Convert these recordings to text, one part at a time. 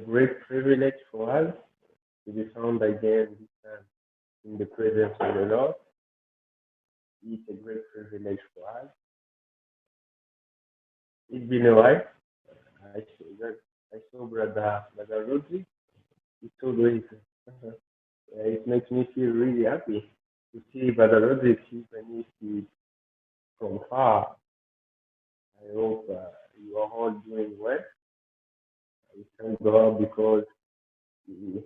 great privilege for us to be found again this time in the presence of the Lord. It's a great privilege for us. It's been a while. I saw brother Rodri. It's always it makes me feel really happy to see brother Rodri even if he's from far. I hope you are all doing well. We thank God because he,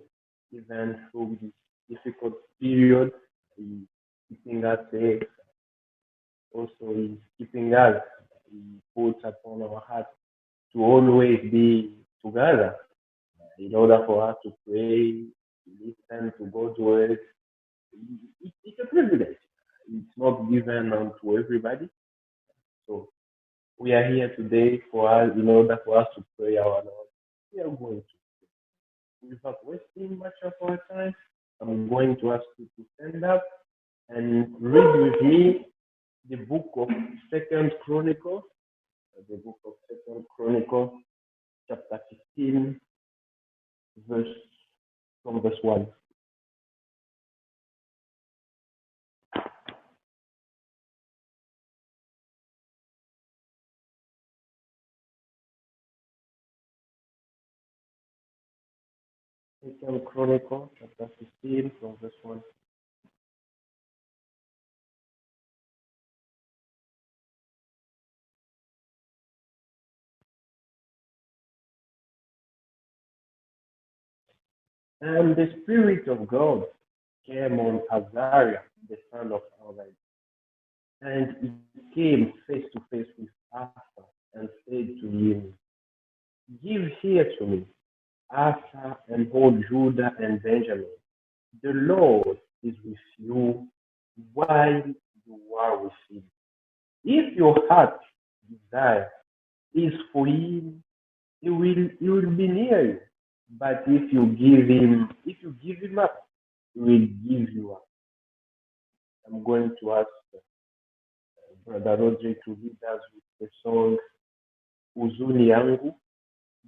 even through this difficult period, He's keeping us safe. Also, He's keeping us. He puts upon our hearts to always be together in order for us to pray, to listen to God's word. It's a privilege. It's not given to everybody. So we are here today for us in order for us to pray our Lord. We are going to. Without wasting much of our time, I'm going to ask you to stand up and read with me the book of Second Chronicles, the book of Second Chronicles, chapter 15, verse from verse 1. Second Chronicles, chapter 15, from verse 1. And the Spirit of God came on Azariah, the son of Ahmed, and he came face to face with Asa and said to him, "Give here to me, Asa and all Judah and Benjamin. The Lord is with you while you are with him. If your heart desire is for him, he will be near you. But if you give him up, he will give you up." I'm going to ask Brother Rodri to lead us with the song Uzuni Yangu.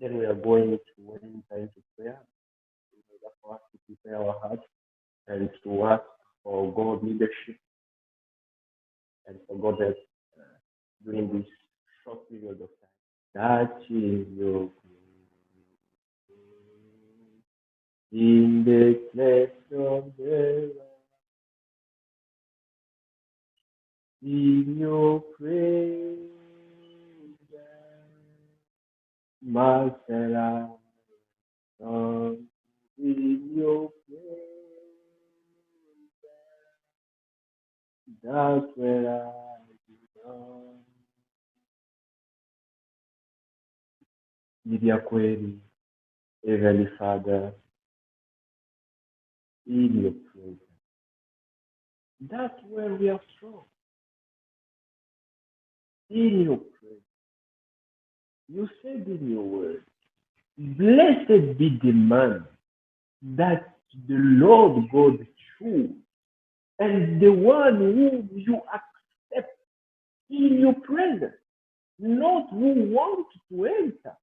Then we are going to enter into prayer in order for us to prepare our hearts and to ask for God leadership and for God help during this short period of time. That is your in the place of the Lord, in your praise, Marcella, in your praise, that's where I belong. Lydia Query, Heavenly Father, in your presence. That's where we are strong. In your presence. You said in your word, "Blessed be the man that the Lord God chose, and the one whom you accept in your presence, not who wants to enter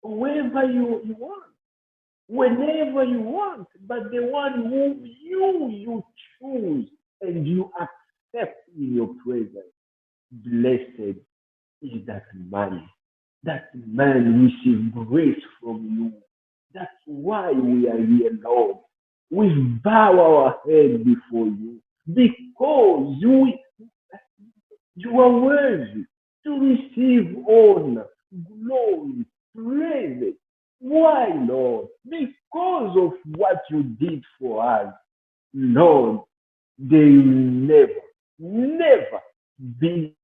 wherever you want, whenever you want, but the one whom you choose and you accept in your presence. Blessed is that man. That man receives grace from you. That's why we are here, Lord. We bow our head before you because you are worthy to receive honor, glory, praise. Why, Lord? Because of what you did for us. Lord, there will never be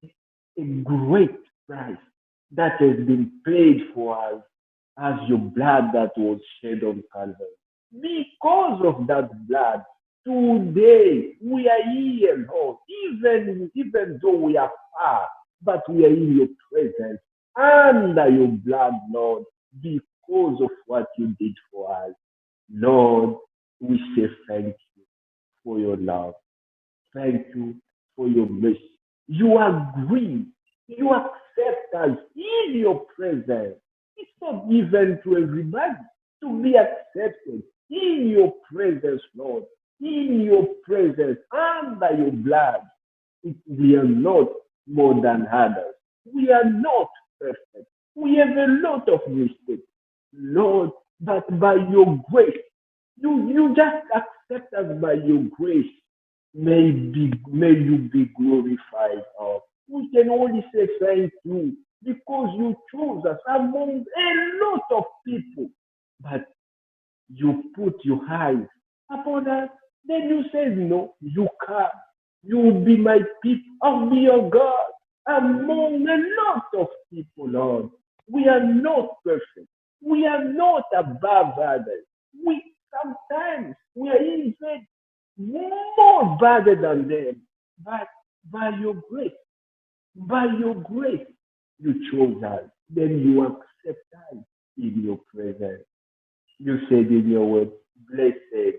a great price that has been paid for us as your blood that was shed on Calvary. Because of that blood, today we are here, Lord, even though we are far, but we are in your presence, under your blood, Lord, because of what you did for us. Lord, we say thank you for your love. Thank you for your mercy. You agree. You accept us in your presence. It's not given to everybody. to be accepted in your presence, Lord, in your presence, under your blood. We are not more than others. We are not perfect. We have a lot of mistakes, Lord, but by your grace, you just accept us by your grace. May you be glorified. Oh, we can only say thank you because you chose us among a lot of people. But you put your eyes upon us. Then you said, no, you come. You will be my people. I'll be your God among a lot of people, Lord. We are not perfect. We are not above others. We sometimes we are even more better than them. But by your grace, you chose us. Then you accept us in your presence. You said in your word, blessed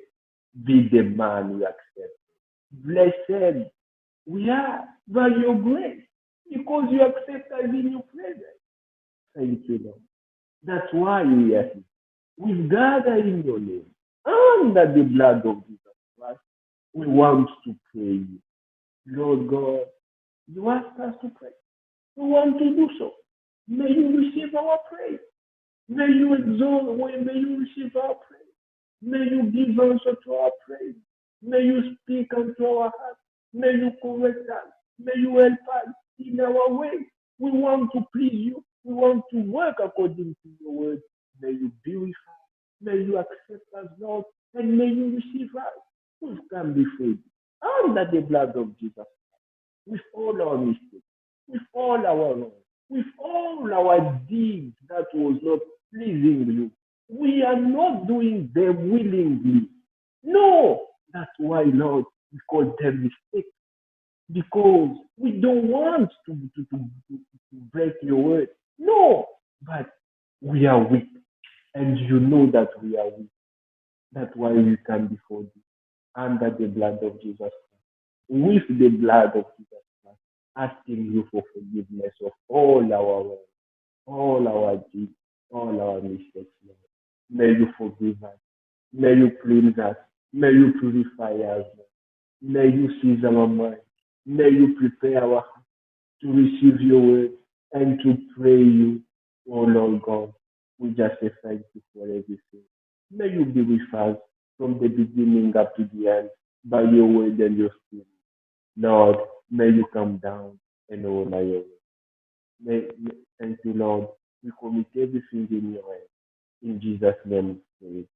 be the man you accept. Blessed we are by your grace because you accept us in your presence. Thank you, Lord. That's why we are here. We gather in your name under the blood of Jesus Christ. We want to pray you. Lord God, you ask us to pray. We want to do so. May you receive our praise. May you exalt, may you receive our praise. May you give answer to our praise. May you speak unto our heart. May you correct us. May you help us in our way. We want to please you. We want to work according to your word. May you be with us. May you accept us, Lord, and may you receive us. We've come before you under the blood of Jesus, with all our mistakes, with all our wrongs, with all our deeds that was not pleasing you. We are not doing them willingly. No, that's why, Lord, we call them mistakes. Because we don't want to break your word. No, but we are weak. And you know that we are weak. That's why we come before you under the blood of Jesus Christ. With the blood of Jesus Christ, asking you for forgiveness of all our wrongs, all our deeds, all our mistakes, Lord. May you forgive us. May you cleanse us. May you purify us. May you seize our mind. May you prepare our heart to receive your word and to pray you, oh Lord God. We just say thank you for everything. May you be with us from the beginning up to the end by your word and your spirit. Lord, may you come down and honor your word. Thank you, Lord. We commit everything in your hands. In Jesus' name we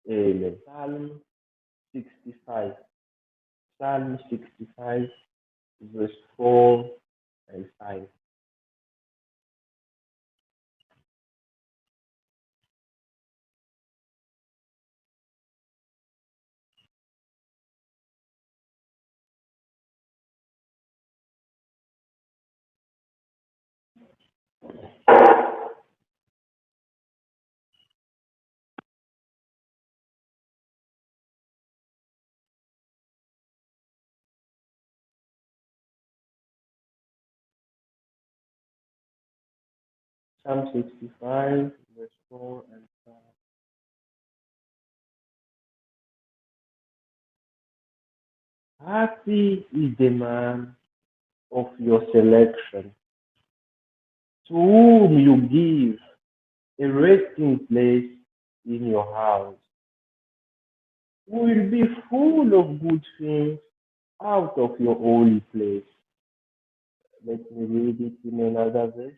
pray. Amen. Psalm 65. Psalm 65, verse 4 and 5. Psalm 65, verse 4 and 5. Happy is the man of your selection, to whom you give a resting place in your house, who will be full of good things out of your holy place. Let me read it in another version.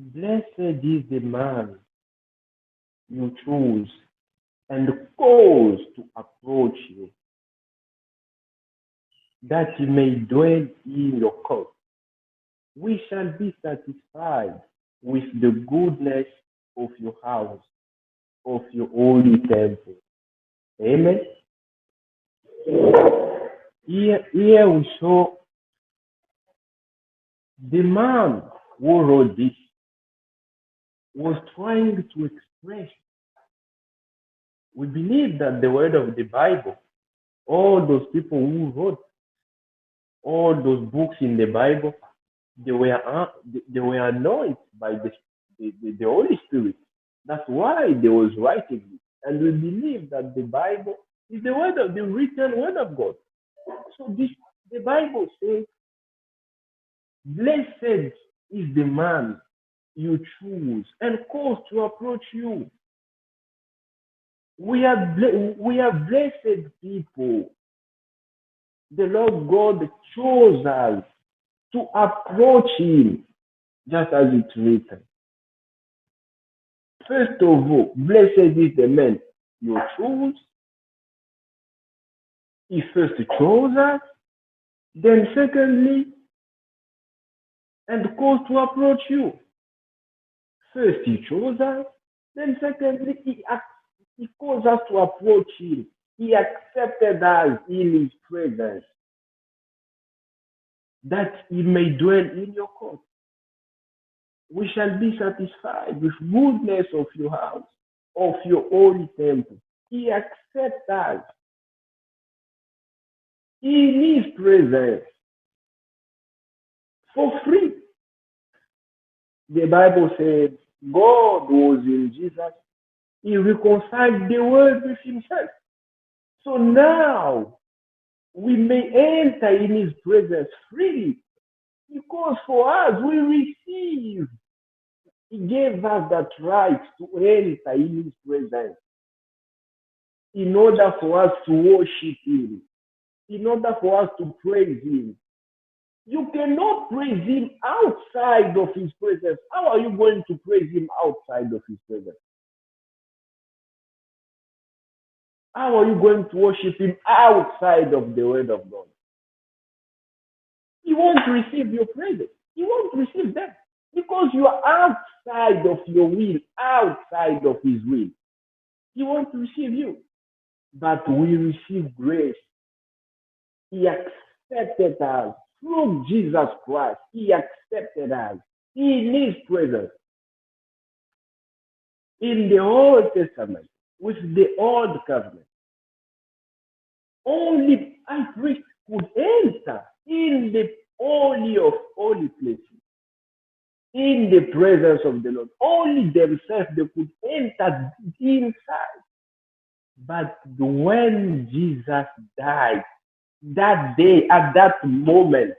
Blessed is the man you choose and cause to approach you, that he may dwell in your court. We shall be satisfied with the goodness of your house, of your holy temple. Amen. Here we saw the man who wrote this was trying to express. We believe that the word of the Bible, all those people who wrote All those books in the Bible, they were anointed by the Holy Spirit. That's why they was writing it. And we believe that the Bible is the written word of God. So the Bible says, blessed is the man you choose and cause to approach you. We are blessed people. The Lord God chose us to approach Him, just as it's written. First of all, blessed is the man you choose. He first chose us. Then secondly, and cause to approach you. First He chose us. Then secondly, He caused us to approach Him. He accepted us in His presence, that He may dwell in your court. We shall be satisfied with goodness of your house, of your holy temple. He accepts us in His presence for free. The Bible says God was in Jesus. He reconciled the world with Himself. So now we may enter in His presence freely, because for us we receive. He gave us that right to enter in His presence in order for us to worship Him, in order for us to praise Him. You cannot praise Him outside of His presence. How are you going to praise Him outside of His presence? How are you going to worship Him outside of the Word of God? He won't receive your praises. He won't receive them because you are outside of your will, outside of His will. He won't receive you. But we receive grace. He accepted us through Jesus Christ. He accepted us in His presence. In the Old Testament, with the Old Covenant, only high priest could enter in the Holy of Holy Places, in the presence of the Lord. Only themselves they could enter inside. But when Jesus died, that day, at that moment,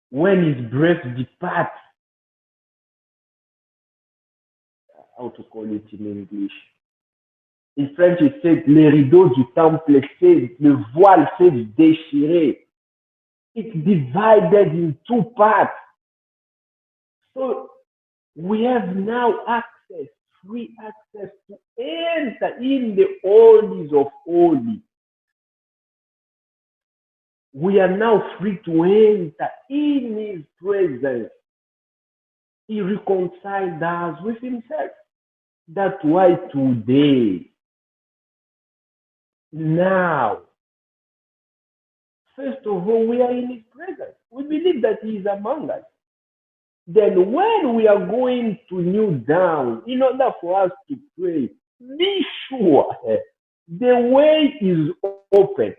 when His breath departs, how to call it in English? In French, it says, les rideaux du temple, le voile s'est déchiré. It's divided in two parts. So we have now access, free access to enter in the holies of holies. We are now free to enter in His presence. He reconciled us with Himself. That's why today, now, first of all, we are in His presence. We believe that He is among us. Then when we are going to kneel down in order for us to pray, be sure the way is open.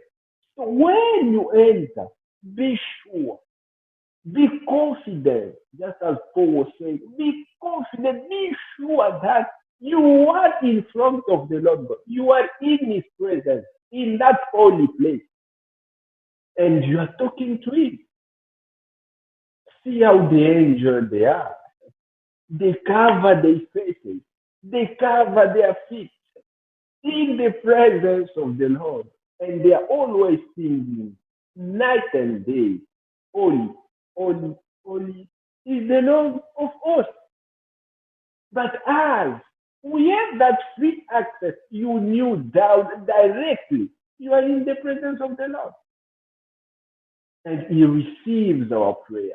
So when you enter, be sure, be confident, just as Paul was saying, be confident, be sure that you are in front of the Lord God. You are in His presence, in that holy place, and you are talking to Him. See how the angels they are. They cover their faces. They cover their feet in the presence of the Lord. And they are always singing night and day. Holy, holy, holy is the Lord of hosts. But as we have that free access, you kneel down directly. You are in the presence of the Lord. And He receives our prayers.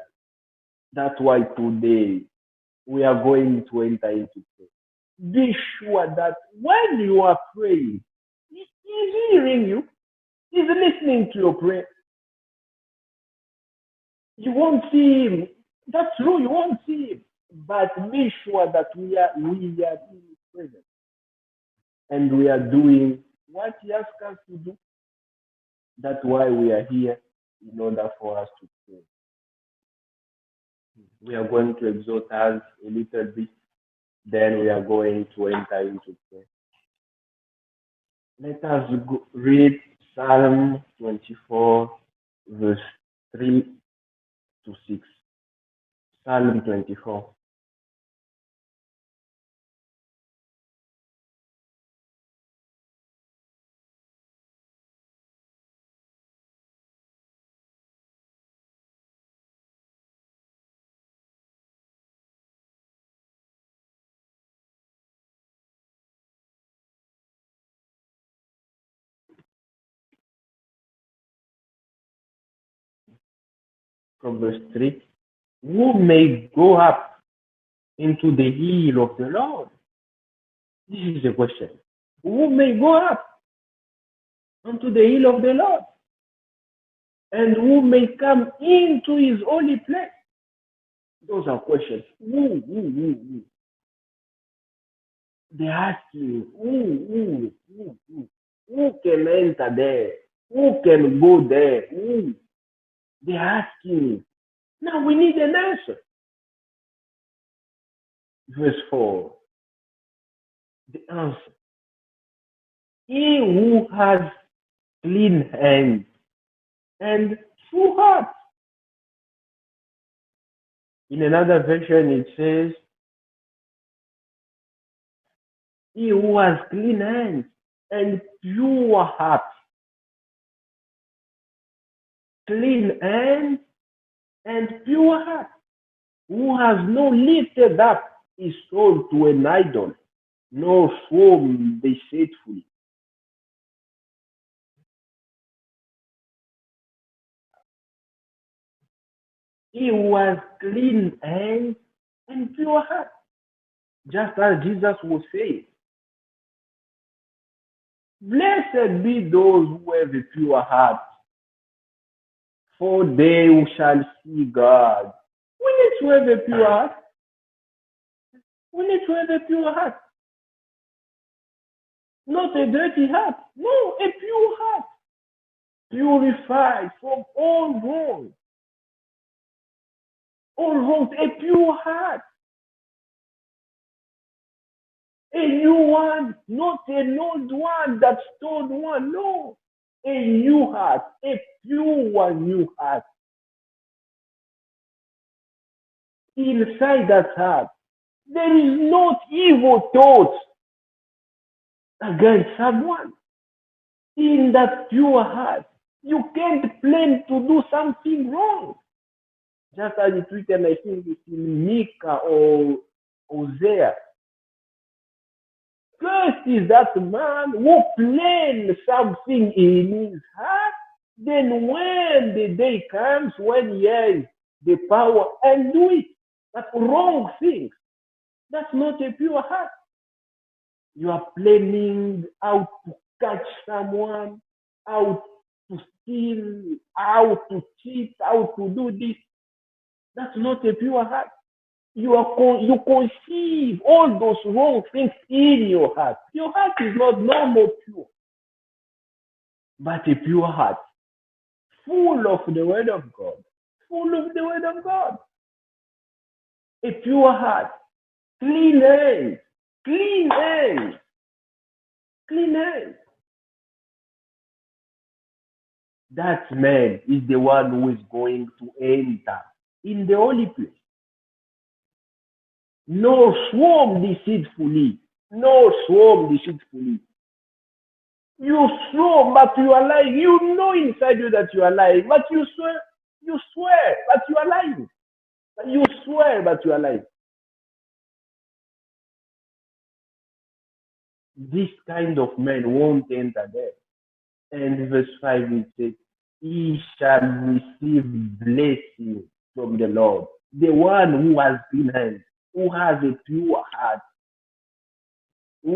That's why today we are going to enter into prayer. Be sure that when you are praying, He's hearing you. He's listening to your prayer. You won't see Him. That's true, you won't see Him. But be sure that we are in His presence. And we are doing what He asked us to do. That's why we are here in order for us to pray. We are going to exhort us a little bit, then we are going to enter into prayer. Let us read Psalm 24, verse 3 to 6. Psalm 24. From verse 3. Who may go up into the hill of the Lord? This is the question. Who may go up unto the hill of the Lord? And who may come into his holy place? Those are questions. Who? They ask you, who can enter there? Who can go there? Who? They ask you. Now we need an answer. Verse 4. The answer. He who has clean hands and true heart. In another version it says, he who has clean hands and pure heart. Clean hands and pure heart. Who has not lifted up his soul to an idol, nor sworn deceitfully. He who has clean hands and pure heart. Just as Jesus was saying, blessed be those who have a pure heart, for they shall see God. We need to have a pure heart. We need to have a pure heart. Not a dirty heart. No, a pure heart. Purified from all wrong. All wrong, a pure heart. A new one, not an old one, that stored one. No, a new heart, a pure new heart. Inside that heart, there is not evil thoughts against someone. In that pure heart, you can't plan to do something wrong. Just as it's written, I think it's in Micah or Hosea. First is that man who plans something in his heart, then when the day comes, when he has the power and do it, but wrong things. That's not a pure heart. You are planning how to catch someone, how to steal, how to cheat, how to do this. That's not a pure heart. You conceive all those wrong things in your heart. Your heart is not normal pure, but a pure heart, full of the word of God, full of the word of God. A pure heart, clean hands, clean hands, clean hands. That man is the one who is going to enter in the holy place. No swarm deceitfully. No swarm deceitfully. You swarm, but you are lying. You know inside you that you are lying, but you swear, but you are lying. You swear, but you are lying. This kind of man won't enter there. And verse 5 it says, he shall receive blessing from the Lord. The one who has clean hands, who has a pure heart, the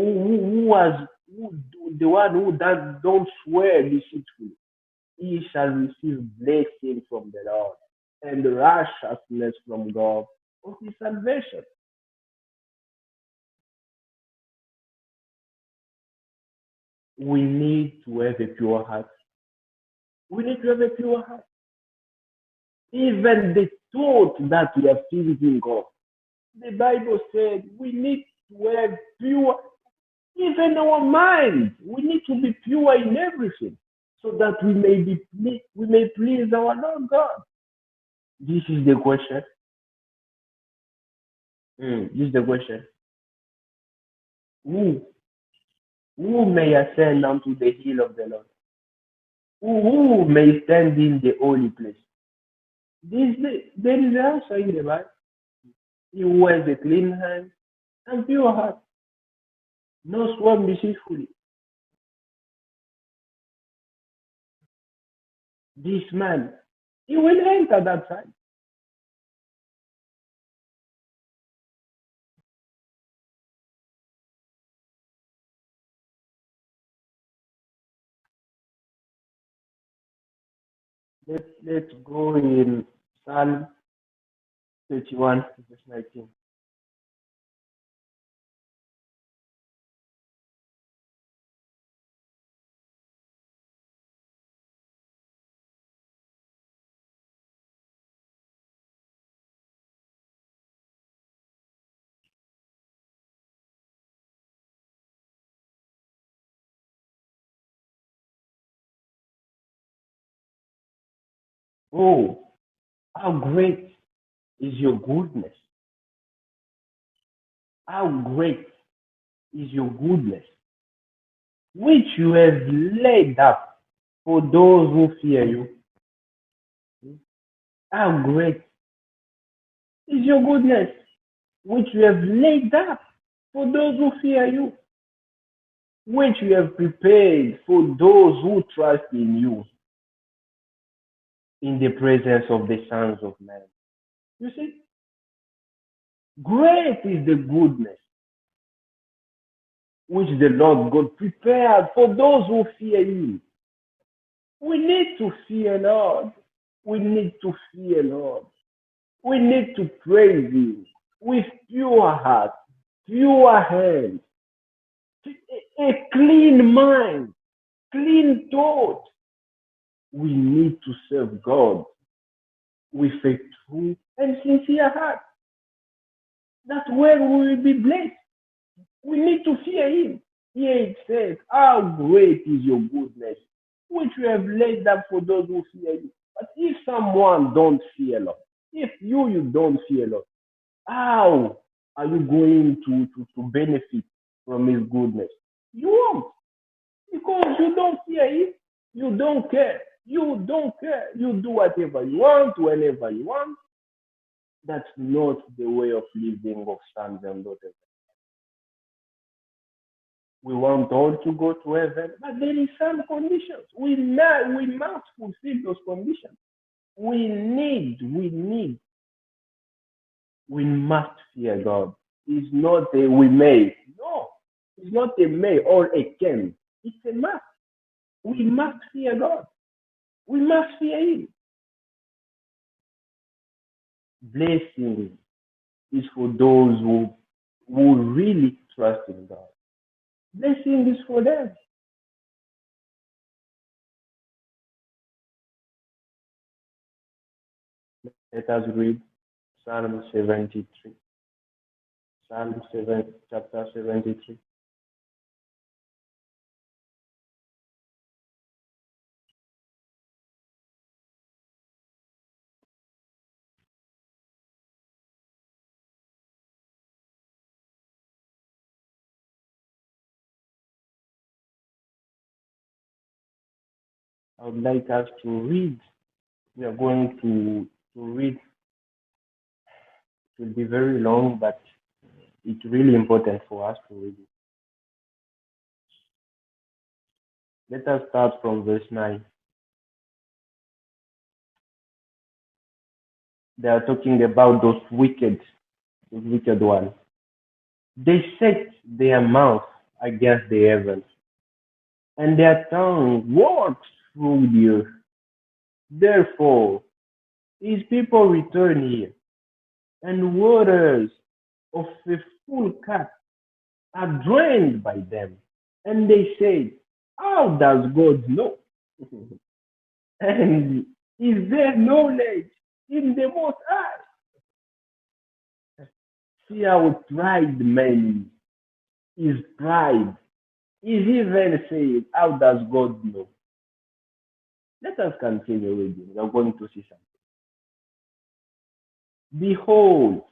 one who don't swear deceitfully, he shall receive blessing from the Lord and righteousness from God of his salvation. We need to have a pure heart. We need to have a pure heart. Even the thought that we are thinking of. The Bible said we need to have pure, even our minds. We need to be pure in everything, so that we may please our Lord God. This is the question. This is the question. Who who may ascend unto the hill of the Lord? Who may stand in the holy place? There is an answer in the Bible. He who has a clean hand and pure heart, no sworn deceitfully. This man, he will enter that side. Let's go in Psalm 31, verse 19. Oh, how great is your goodness! How great is your goodness, which you have laid up for those who fear you. How great is your goodness, which you have laid up for those who fear you, which you have prepared for those who trust in you in the presence of the sons of men. You see, great is the goodness which the Lord God prepared for those who fear Him. We need to fear Lord. We need to fear Lord. We need to praise Him with pure heart, pure hands, a clean mind, clean thought. We need to serve God with a true and sincere heart. That's where we will be blessed. We need to fear Him. Here it says, how great is your goodness, which you have laid up for those who fear you. But if someone don't fear Lord, if you don't fear Lord, how are you going to benefit from His goodness? You won't, because you don't fear Him. You don't care. You don't care. You do whatever you want, whenever you want. That's not the way of living of sons and daughters. We want all to go to heaven, but there is some conditions. We must fulfill those conditions. We must fear God. It's not a we may. No, it's not a may or a can. It's a must. We must fear God. We must fear Him. Blessing is for those who really trust in God. Blessing is for them. Let us read Psalm 73. Psalm 7, chapter 73. I would like us to read. We are going to read. It will be very long, but it's really important for us to read it. Let us start from verse 9. They are talking about those wicked ones. They set their mouth against the heavens, and their tongue walks through the earth. Therefore, his people return here, and waters of a full cup are drained by them. And they say, how does God know? And is there knowledge? in the Most High. See how pride man is pride. Is even saying, how does God know? Let us continue reading. We are going to see something. Behold,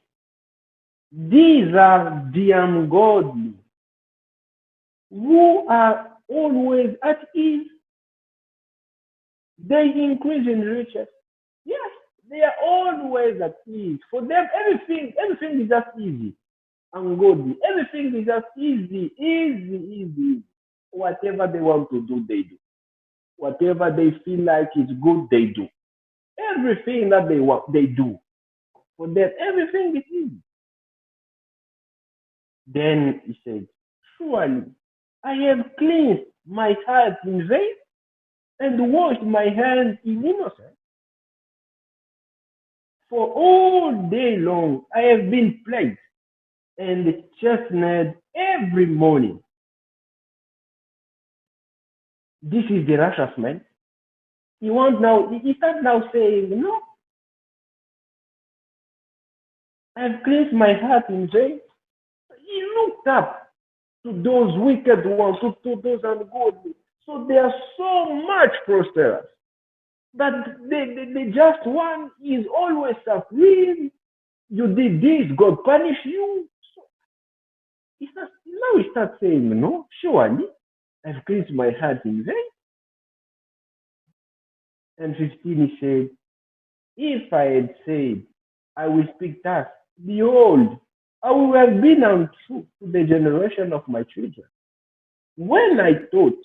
these are the ungodly who are always at ease. They increase in riches. Yes, they are always at ease. For them, everything is just easy. Ungodly. Everything is just easy. Whatever they want to do, they do. Whatever they feel like is good, they do. Everything that they want, they do. For them, everything is easy. Then he said, surely I have cleansed my heart in vain and washed my hands in innocence. For all day long I have been plagued and chastened every morning. This is the righteous man. He starts now saying, no, I've cleansed my heart in vain. He looked up to those wicked ones, to those ungodly. So they are so much prosperous. But the just one is always suffering. You did this, God punish you. So now he starts saying, no, surely I've cleansed my heart in vain. And 15 he said, if I had said, I will speak thus, behold, I would have been untrue to the generation of my children. When I thought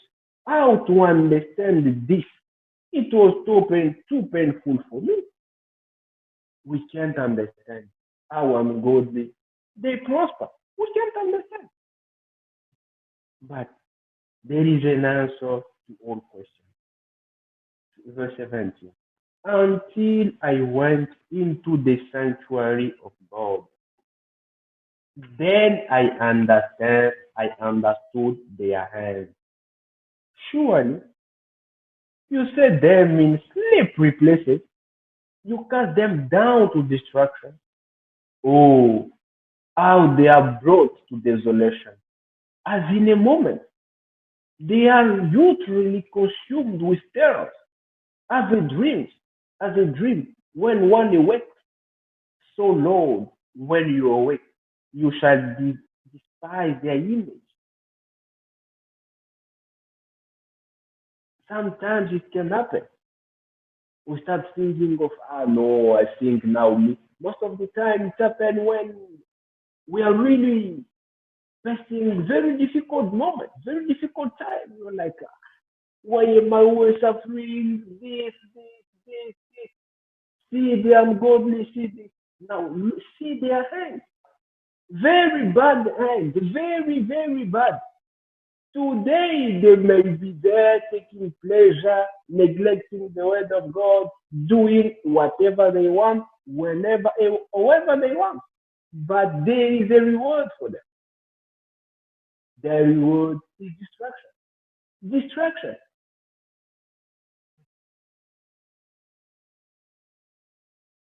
how to understand this, it was too painful for me. We can't understand how ungodly they prosper. We can't understand. But there is an answer to all questions. Verse 17. Until I went into the sanctuary of God, then I understood their hands. Surely, you set them in slippery places. You cast them down to destruction. Oh, how they are brought to desolation. As in a moment, they are utterly consumed with terror, as a dream when one awakes. So, Lord, when you awake, you shall despise their image. Sometimes it can happen. We start thinking of, no, I think now me. Most of the time it happens when we are really facing very difficult moments, very difficult time. You're like, why am I always suffering? This. See the ungodly, see this. Now, see their hands. Very bad hands. Very, very bad. Today, they may be there taking pleasure, neglecting the word of God, doing whatever they want, whenever, however they want. But there is a reward for them. The reward is destruction. Destruction.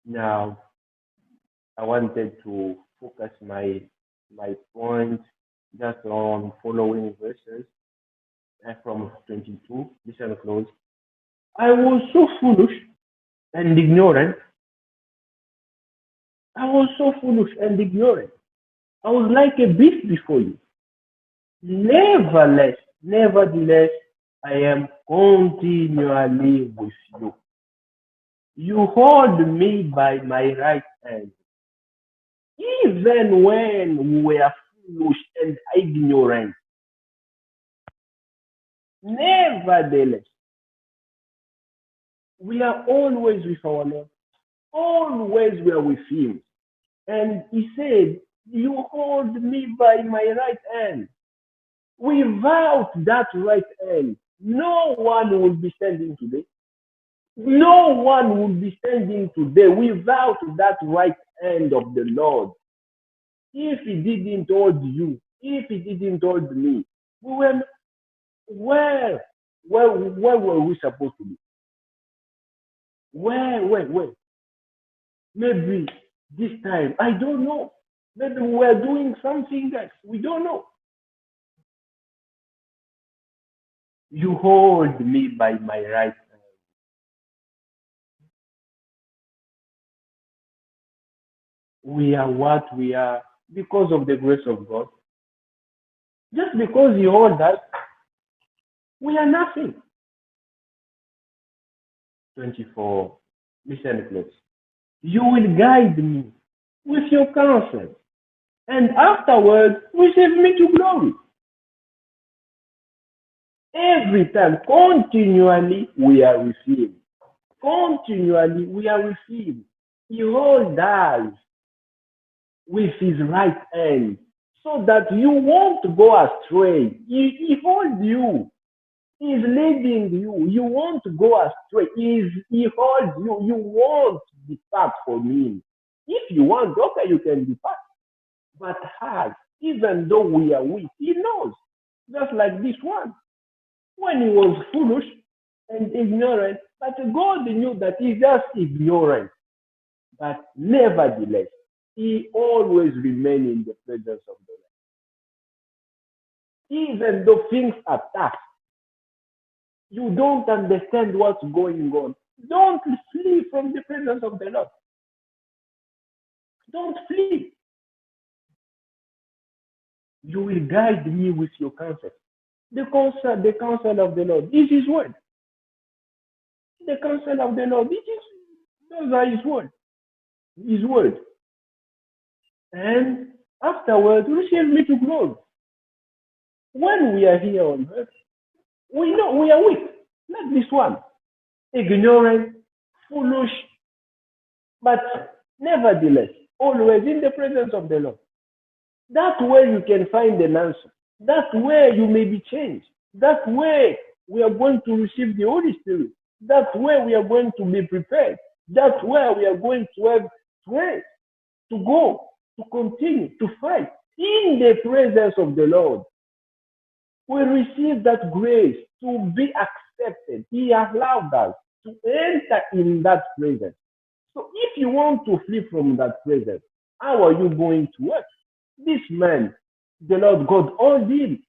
Now, I wanted to focus my point just on following verses from 22. Listen close. I was so foolish and ignorant. I was so foolish and ignorant. I was like a beast before you. Nevertheless, I am continually with you. You hold me by my right hand. Even when we were foolish and ignorant, nevertheless, we are always with our Lord. Always we are with Him. And He said, you hold me by my right hand. Without that right hand, no one will be standing today. No one will be standing today without that right hand of the Lord. If He didn't hold you, if He didn't hold me, we were where were we supposed to be? Where? Maybe this time, I don't know. Maybe we're doing something else. We don't know. You hold me by my right hand. We are what we are because of the grace of God. Just because He holds us, we are nothing. 24. Listen close. You will guide me with your counsel, and afterwards receive me to glory. Every time, continually, we are received. Continually, we are received. He holds us with His right hand so that you won't go astray. He holds you. He's leading you. You won't go astray. He holds you. You won't depart from Him. If you want, okay, you can depart. But has, even though we are weak, He knows. Just like this one. When he was foolish and ignorant, but God knew that he's just ignorant. But nevertheless, he always remained in the presence of the Lord. Even though things are tough, you don't understand what's going on. Don't flee from the presence of the Lord. Don't flee. You will guide me with your counsel. The counsel of the Lord is His word. The counsel of the Lord, those are His word. His word. And afterwards, receive me to glory. When we are here on earth, we know we are weak. Not this one. Ignorant, foolish, but nevertheless, always in the presence of the Lord. That's where you can find an answer. That's where you may be changed. That's where we are going to receive the Holy Spirit. That's where we are going to be prepared. That's where we are going to have strength to go, to continue, to fight in the presence of the Lord. We receive that grace to be accepted. He allowed us to enter in that presence. So if you want to flee from that presence, how are you going to work? This man, the Lord God, held him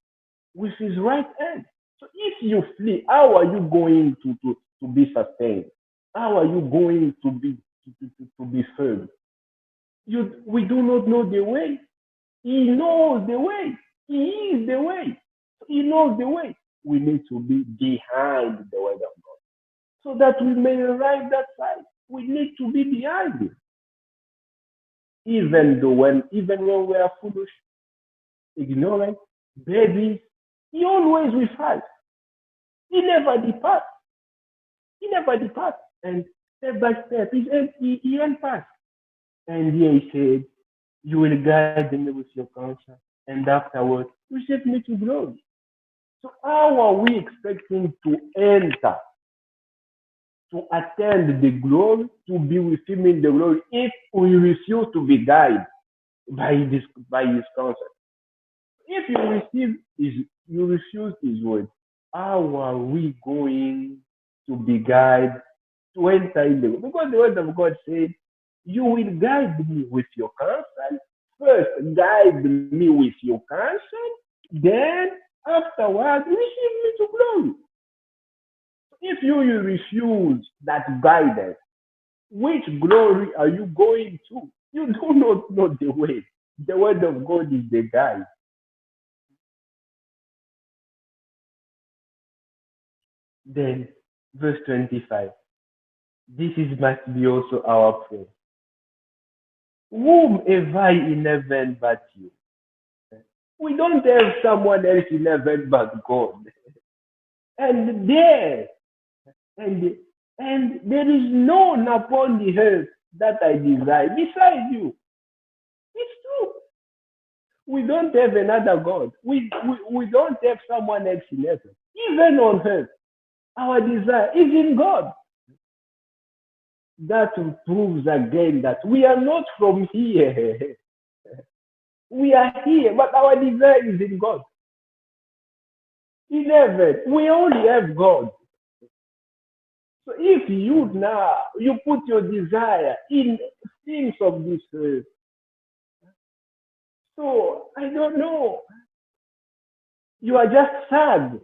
with His right hand. So if you flee, how are you going to be sustained? How are you going to be firm? We do not know the way. He knows the way. He is the way. He knows the way. We need to be behind the word of God so that we may arrive that side. We need to be behind Him. Even when we are foolish, ignorant, babies, He always with us. He never departs. He never departs. And step by step, He helps us. And here He said, you will guide me with your counsel, and afterwards receive me to glory. So how are we expecting to enter, to attend the glory, to be with Him in the glory, if we refuse to be guided by His counsel? If you refuse His word, how are we going to be guided to enter in the word? Because the word of God said, you will guide me with your counsel. First, guide me with your counsel. Then, afterwards, receive me to glory. If you refuse that guidance, which glory are you going to? You do not know the way. The word of God is the guide. Then, verse 25. This must be also our prayer. Whom have I in heaven but you? We don't have someone else in heaven but God. And there is none upon the earth that I desire besides you. It's true. We don't have another God. We don't have someone else in heaven. Even on earth, our desire is in God. That proves again that we are not from here. We are here, but our desire is in God. In heaven, we only have God. So if you now you put your desire in things of this earth, so I don't know, you are just sad.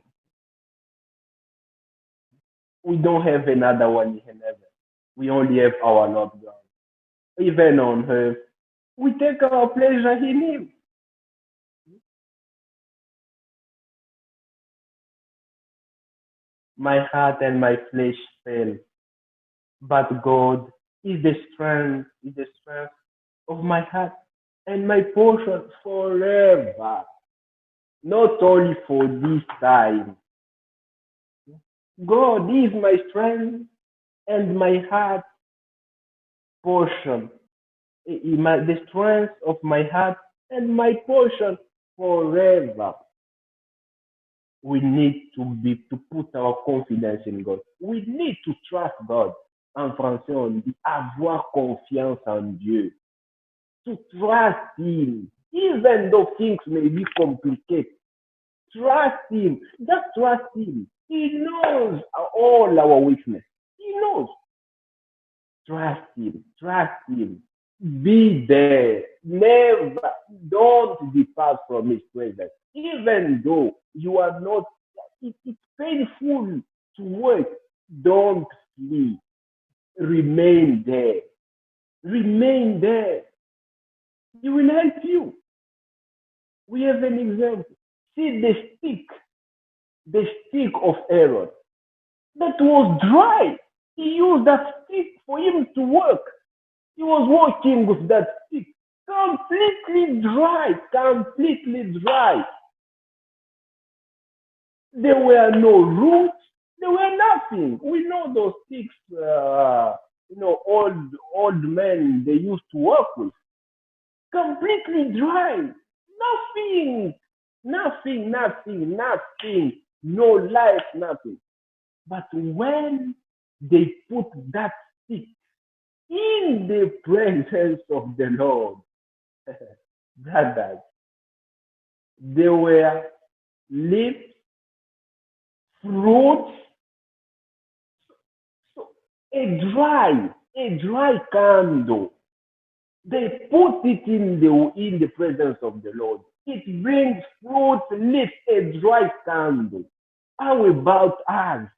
We don't have another one in heaven. We only have our Lord God. Even on earth, we take our pleasure in Him. My heart and my flesh fail, but God is the strength of my heart and my portion forever, not only for this time. God is my strength and my heart portion, the strength of my heart and my portion forever. We need to put our confidence in God. We need to trust God. En français, on dit avoir confiance en Dieu. To trust Him, even though things may be complicated. Trust Him. Just trust Him. He knows all our weakness. He knows. Trust Him. Trust Him. Be there. Never. Don't depart from His presence. Even though you are not, it's painful to work. Don't flee. Remain there. Remain there. He will help you. We have an example. See the stick of Aaron that was dry. He used that stick for him to work. He was working with that stick, completely dry, completely dry. There were no roots, there were nothing. We know those sticks, old men they used to work with, completely dry, nothing, nothing, no life, nothing. But when they put that stick in the presence of the Lord, brothers, there were leaves, fruits, so a dry candle. They put it in the presence of the Lord. It brings fruit, leaves, a dry candle. How about us?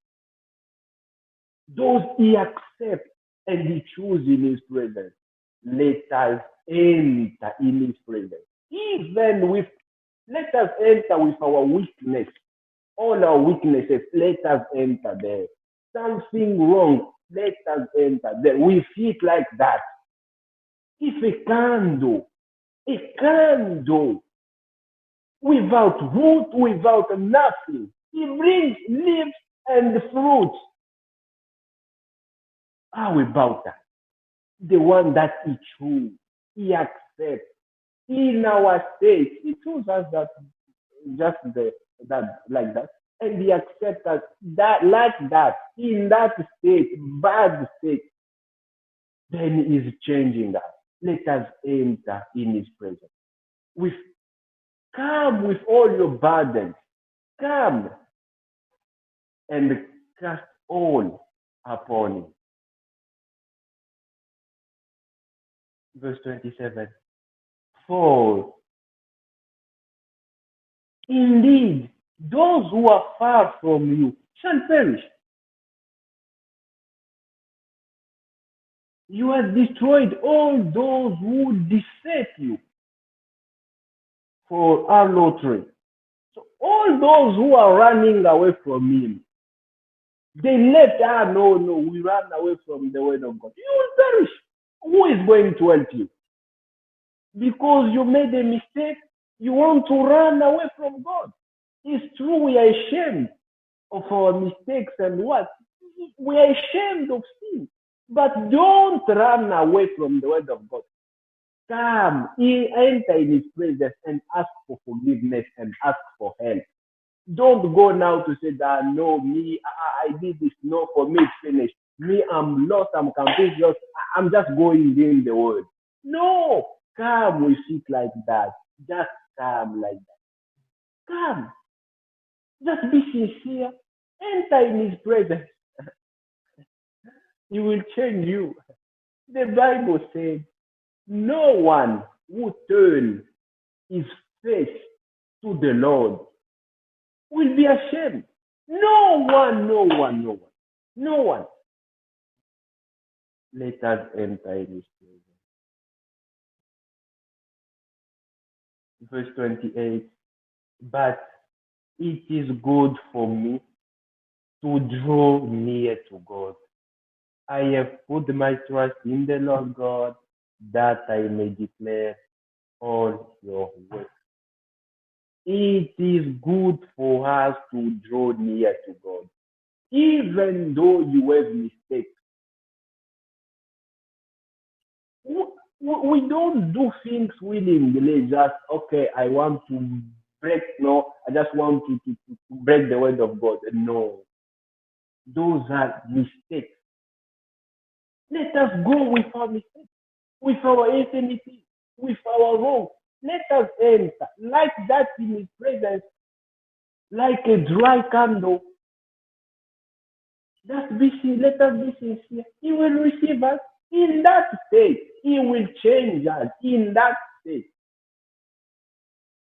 Those He accepts and He chooses in His presence. Let us enter in His presence. Let us enter with our weakness. All our weaknesses, let us enter there. Something wrong, let us enter there. We feel like that. If a candle without root, without nothing, He brings leaves and fruits. How about that? The one that He chose, He accepts. In our state, He chose us that just that like that, and He accepts us that like that, in that state, bad state. Then He's changing us. Let us enter in His presence. With Come with all your burdens. Come and cast all upon Him. Verse 27. For indeed, those who are far from you shall perish. You have destroyed all those who deceive you for idolatry. So all those who are running away from Him, they left, no, we ran away from the word of God. You will perish. Who is going to help you? Because you made a mistake, you want to run away from God. It's true, we are ashamed of our mistakes and what? We are ashamed of sin. But don't run away from the word of God. Come, enter in His presence and ask for forgiveness and ask for help. Don't go now to say that, no, me, I did this, no, for me it's finished. Me, I'm lost, I'm completely lost, I'm just going in the word. No, come with it like that. Just come like that. Come. Just be sincere. Enter in His presence. He will change you. The Bible says, no one who turns his face to the Lord will be ashamed. No one, no one, no one, no one. Let us enter in his presence. Verse 28. But it is good for me to draw near to God. I have put my trust in the Lord God that I may declare all your works. It is good for us to draw near to God, even though you have mistakes. We don't do things willingly, just, okay, I want to break, no, I just want to break the word of God. No, those are mistakes. Let us go with our mistakes, with our infirmity, with our wrong. Let us enter like that in his presence, like a dry candle. Let us be sincere. He will receive us in that state. He will change us in that state.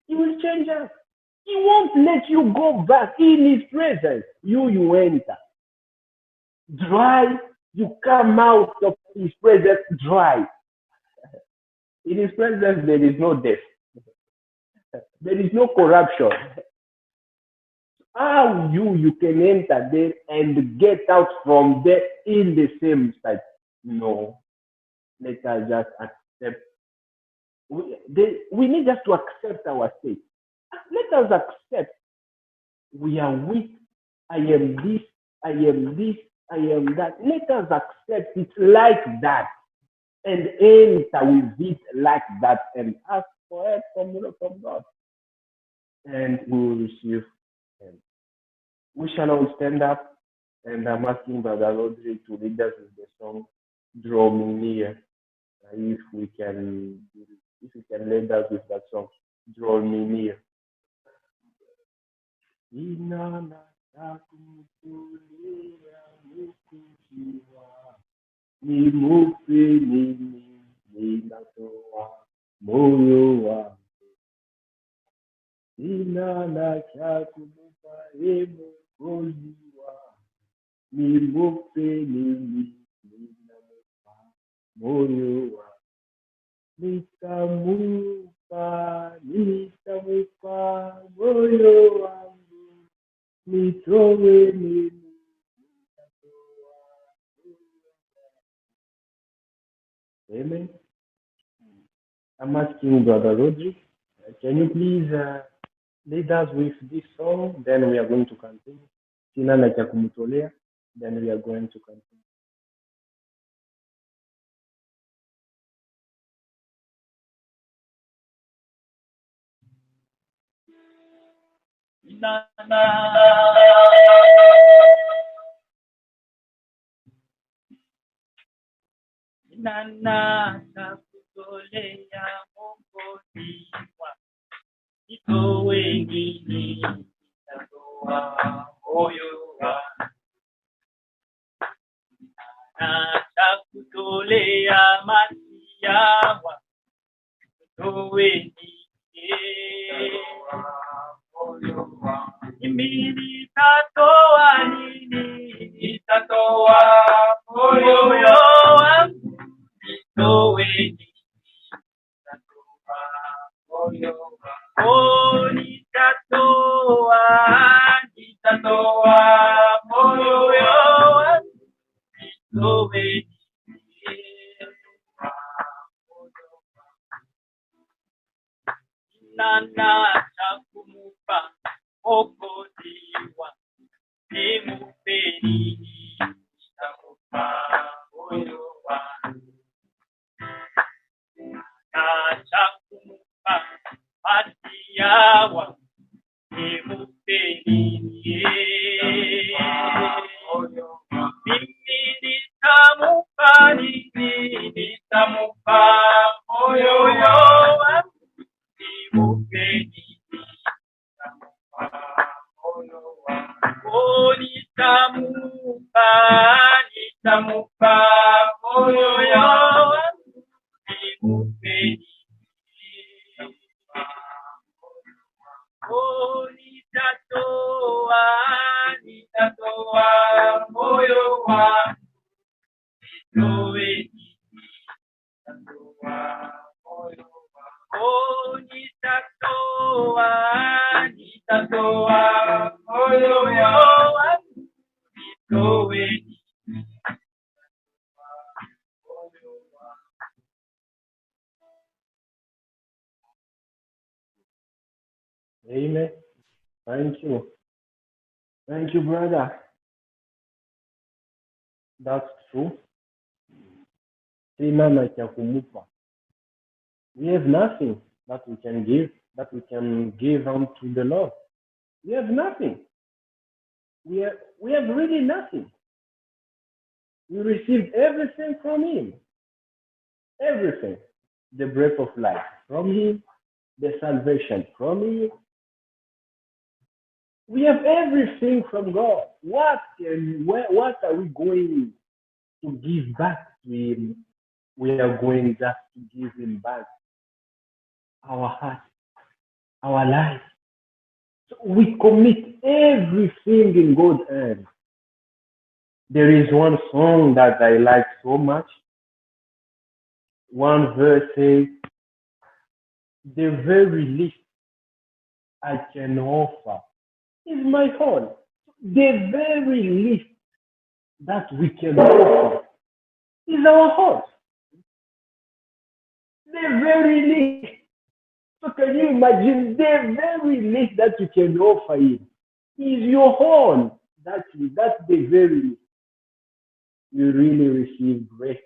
He will change us. He won't let you go back in his presence. You enter dry. You come out of his presence dry. In his presence, there is no death. There is no corruption. How you can enter there and get out from there in the same state? No. Let us just accept. We need just to accept our state. Let us accept. We are weak. I am this. I am this. I am that. Let us accept it like that and enter with it like that and ask for help from God. And we will receive help. We shall all stand up, and I'm asking Brother Rodri to lead us with the song Draw Me Near. If you can lead us with that song, Draw Me Near. Amen. I'm asking Brother Rodri, can you please lead us with this song? Then we are going to continue. Sina cha kumtolea, then we are going to continue. Nana takutolea Mwokozi wangu, nitoe nini, nitatoa moyo wangu. Nana takutolea masia wangu, nitoe nini, moyo wangu. Mimi nitatoa nini, nitatoa moyo wangu. Oh, nitatoa moyo wangu, nana takumupa Mwokozi wangu, nimupeni nitamupa moyo wangu. Nakumupa masia wangu, nimupeni mimi nitamupa nini, nitamupa moyo wangu, nimupeni nitamupa moyo wangu. Oh, nitamupa nitamupa moyo wangu nimupeni. Oh, nitatoa moyo wangu nitoe. Oh, nitatoa moyo wangu nitoe. Amen. Thank you. Thank you, brother. That's true. Sina cha kumupa. We have nothing that we can give unto the Lord. We have nothing. We have really nothing. We received everything from Him. Everything. The breath of life from Him, the salvation from Him. We have everything from God. What are we going to give back to Him? We are going just to give Him back our heart, our life. So we commit everything in God's hands. There is one song that I like so much. One verse says, "The very least I can offer is my all." The very least that we can offer is our heart. The very least. So can you imagine the very least that you can offer Him is your horn? That's the very least. We really receive grace.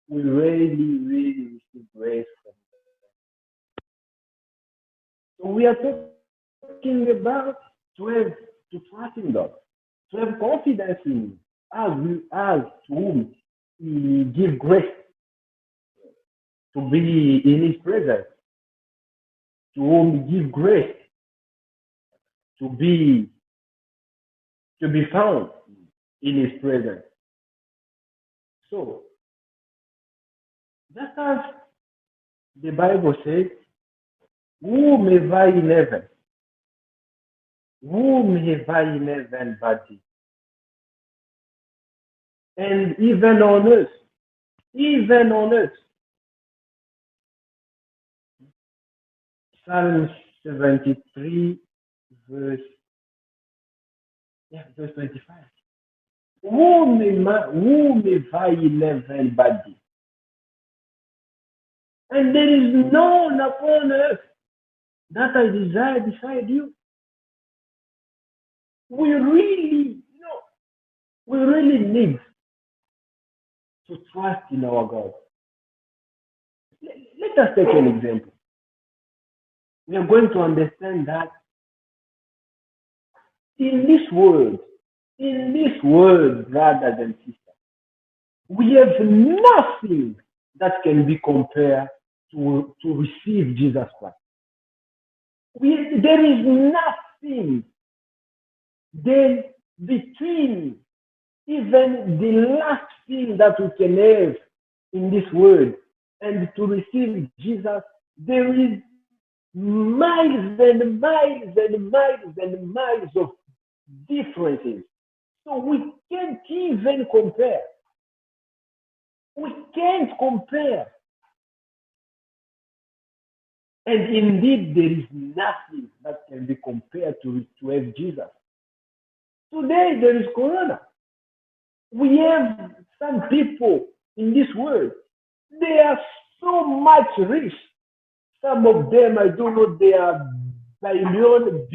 We really receive grace from God. So we are talking about to trust in God, to have confidence in Him, as to whom He gives grace, to be in His presence, to whom He gives grace, to be found in His presence. So, just as the Bible says, whom have I in heaven? Whom have I in heaven but Thee? And even on earth, Psalm 73, verse 25. Whom have I in heaven but Thee? And there is none upon earth that I desire beside You. We really need to trust in our God. Let us take an example. We are going to understand that in this world, brothers and sisters, we have nothing that can be compared to receive Jesus Christ. There is nothing then between even the last thing that we can have in this world and to receive Jesus. There is miles and miles and miles and miles of differences. So we can't even compare. We can't compare. And indeed, there is nothing that can be compared to have Jesus. Today, there is Corona. We have some people in this world. They are so much rich. Some of them, I don't know, they are billionaires.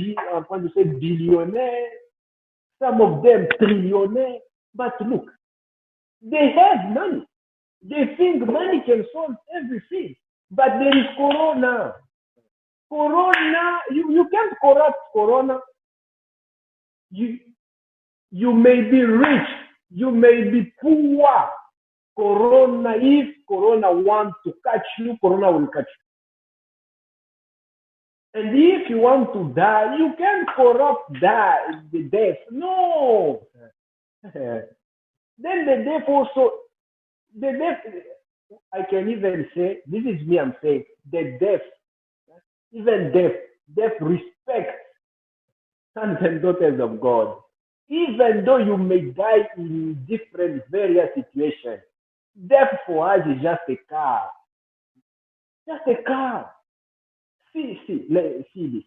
Some of them trillionaires. But look, they have money. They think money can solve everything. But there is Corona. Corona, you can't corrupt Corona. You may be rich, you may be poor. Corona, if Corona wants to catch you, Corona will catch you. And if you want to die, you can't corrupt the death. No. Then the deaf also, the deaf, I can even say, this is me, I'm saying, the deaf, even deaf respect sons and daughters of God. Even though you may die in different various situations, death for us is just a car. Just a car. See this.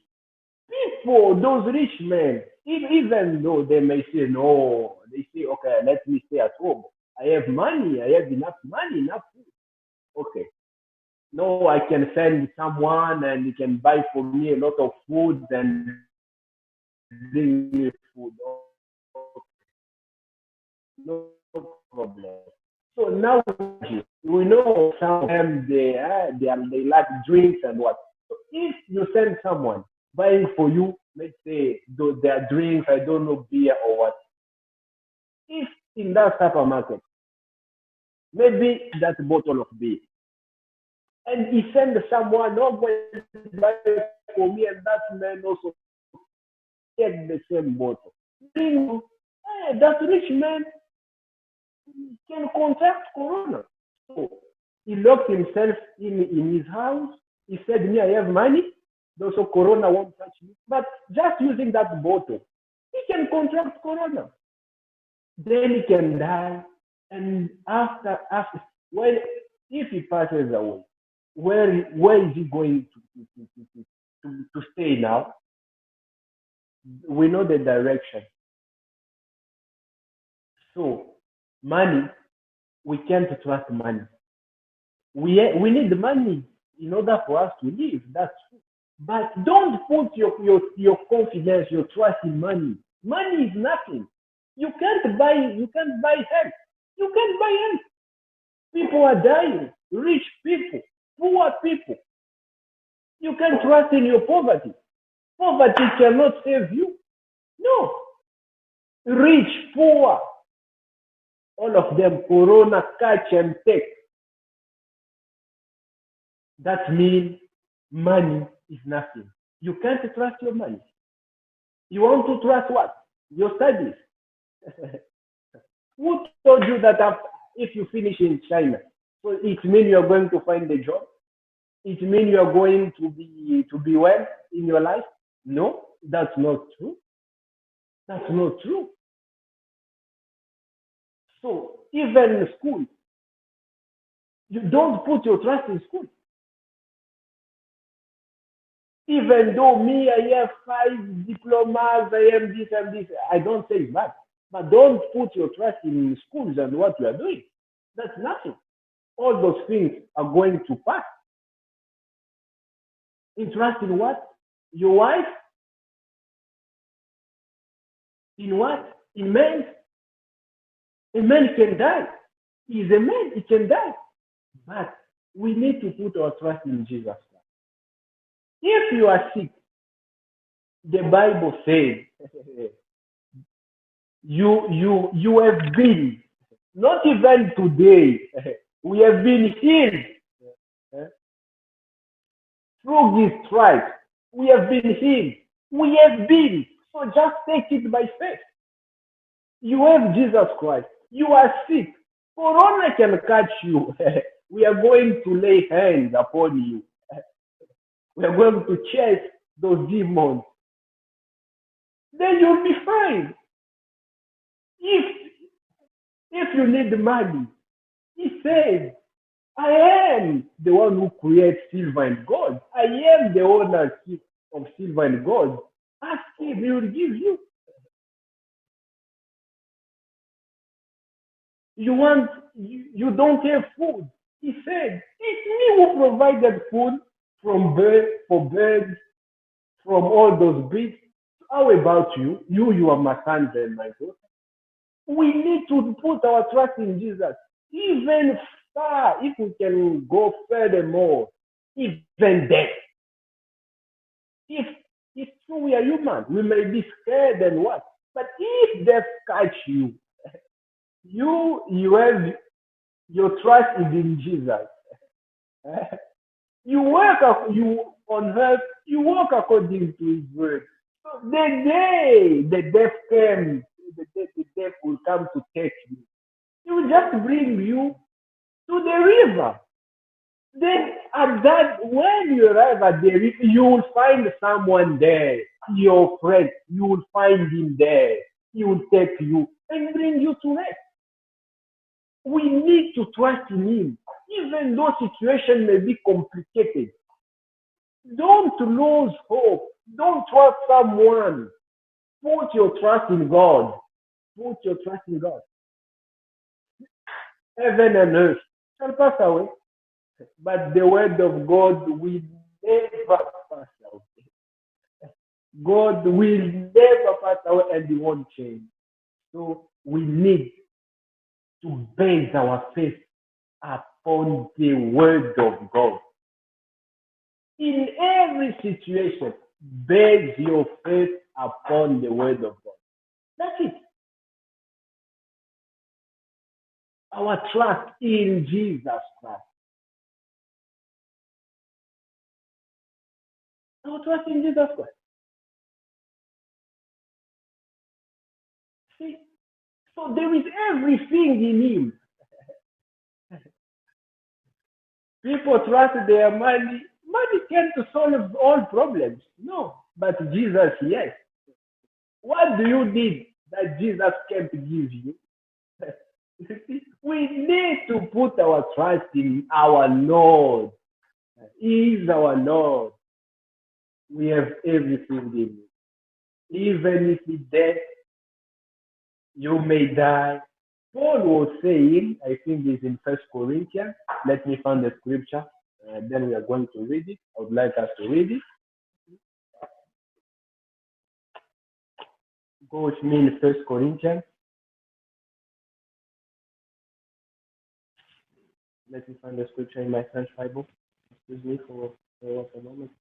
People, those rich men, even though they may say no, they say, okay, let me stay at home. I have money, I have enough money, enough food. Okay. No, I can send someone and he can buy for me a lot of food and bring me food. No problem. So now we know some of them they like drinks and what. So if you send someone buying for you, let's say their drinks, I don't know, beer or what. If in that supermarket, maybe that bottle of beer, and he send someone, no, going to buy for me, and that man also take the same bottle. That rich man can contract corona. So he locked himself in his house. He said, me, I have money. So corona won't touch me. But just using that bottle, he can contract corona. Then he can die. And after well, if he passes away, where is he going to stay now? We know the direction. So money, we can't trust money. We need money in order for us to live. That's true. But don't put your confidence, your trust in money. Money is nothing. You can't buy health. You can't buy health. People are dying. Rich people, poor people. You can't trust in your poverty. Poverty cannot save you. No. Rich, poor, all of them, corona, catch and take. That means money is nothing. You can't trust your money. You want to trust what? Your studies. Who told you that if you finish in China, so it means you are going to find a job? It means you are going to be well in your life? No, that's not true. That's not true. So even in school, you don't put your trust in school. Even though me, I have 5 diplomas, I am this and this, I don't say that. But don't put your trust in schools and what you are doing. That's nothing. All those things are going to pass. In trust in what? Your wife? In what? In men? A man can die. He's a man, he can die. But we need to put our trust in Jesus Christ. If you are sick, the Bible says you have been, not even today, we have been healed through his stripes. We have been healed. We have been. So just take it by faith. You have Jesus Christ. You are sick. Corona can catch you. We are going to lay hands upon you. We are going to chase those demons. Then you'll be fine. If you need money, he says, I am the one who creates silver and gold. I am the owner of silver and gold. Ask him, he will give you. You don't have food. He said, it's me who provided food for birds, from all those beasts. How about you? You are my sons and my daughters. We need to put our trust in Jesus. Even far, if we can go furthermore, even death. If it's true we are human, we may be scared and what. But if death catch you, you have your trust is in Jesus. You work on earth, you walk according to his word. So the day the death came, the death will come to take you. He will just bring you to the river. Then at that, when you arrive at the river, you will find someone there, your friend. You will find him there. He will take you and bring you to rest. We need to trust in him, even though situation may be complicated. Don't lose hope. Don't trust someone. Put your trust in God. Put your trust in God. Heaven and earth shall pass away, but the word of God will never pass away. God will never pass away and he won't change. So we need to base our faith upon the word of God. In every situation, base your faith upon the word of God. That's it. Our trust in Jesus Christ. Our trust in Jesus Christ. See? So there is everything in him. People trust their money. Money can't solve all problems. No. But Jesus, yes. What do you need that Jesus can't give you? We need to put our trust in our Lord. He is our Lord. We have everything in him. Even if he dead, you may die. Paul was saying, I think it's in First Corinthians. Let me find the scripture. Then we are going to read it. I would like us to read it. Go with me in First Corinthians. Let me find the scripture in my French Bible. Excuse me for a moment.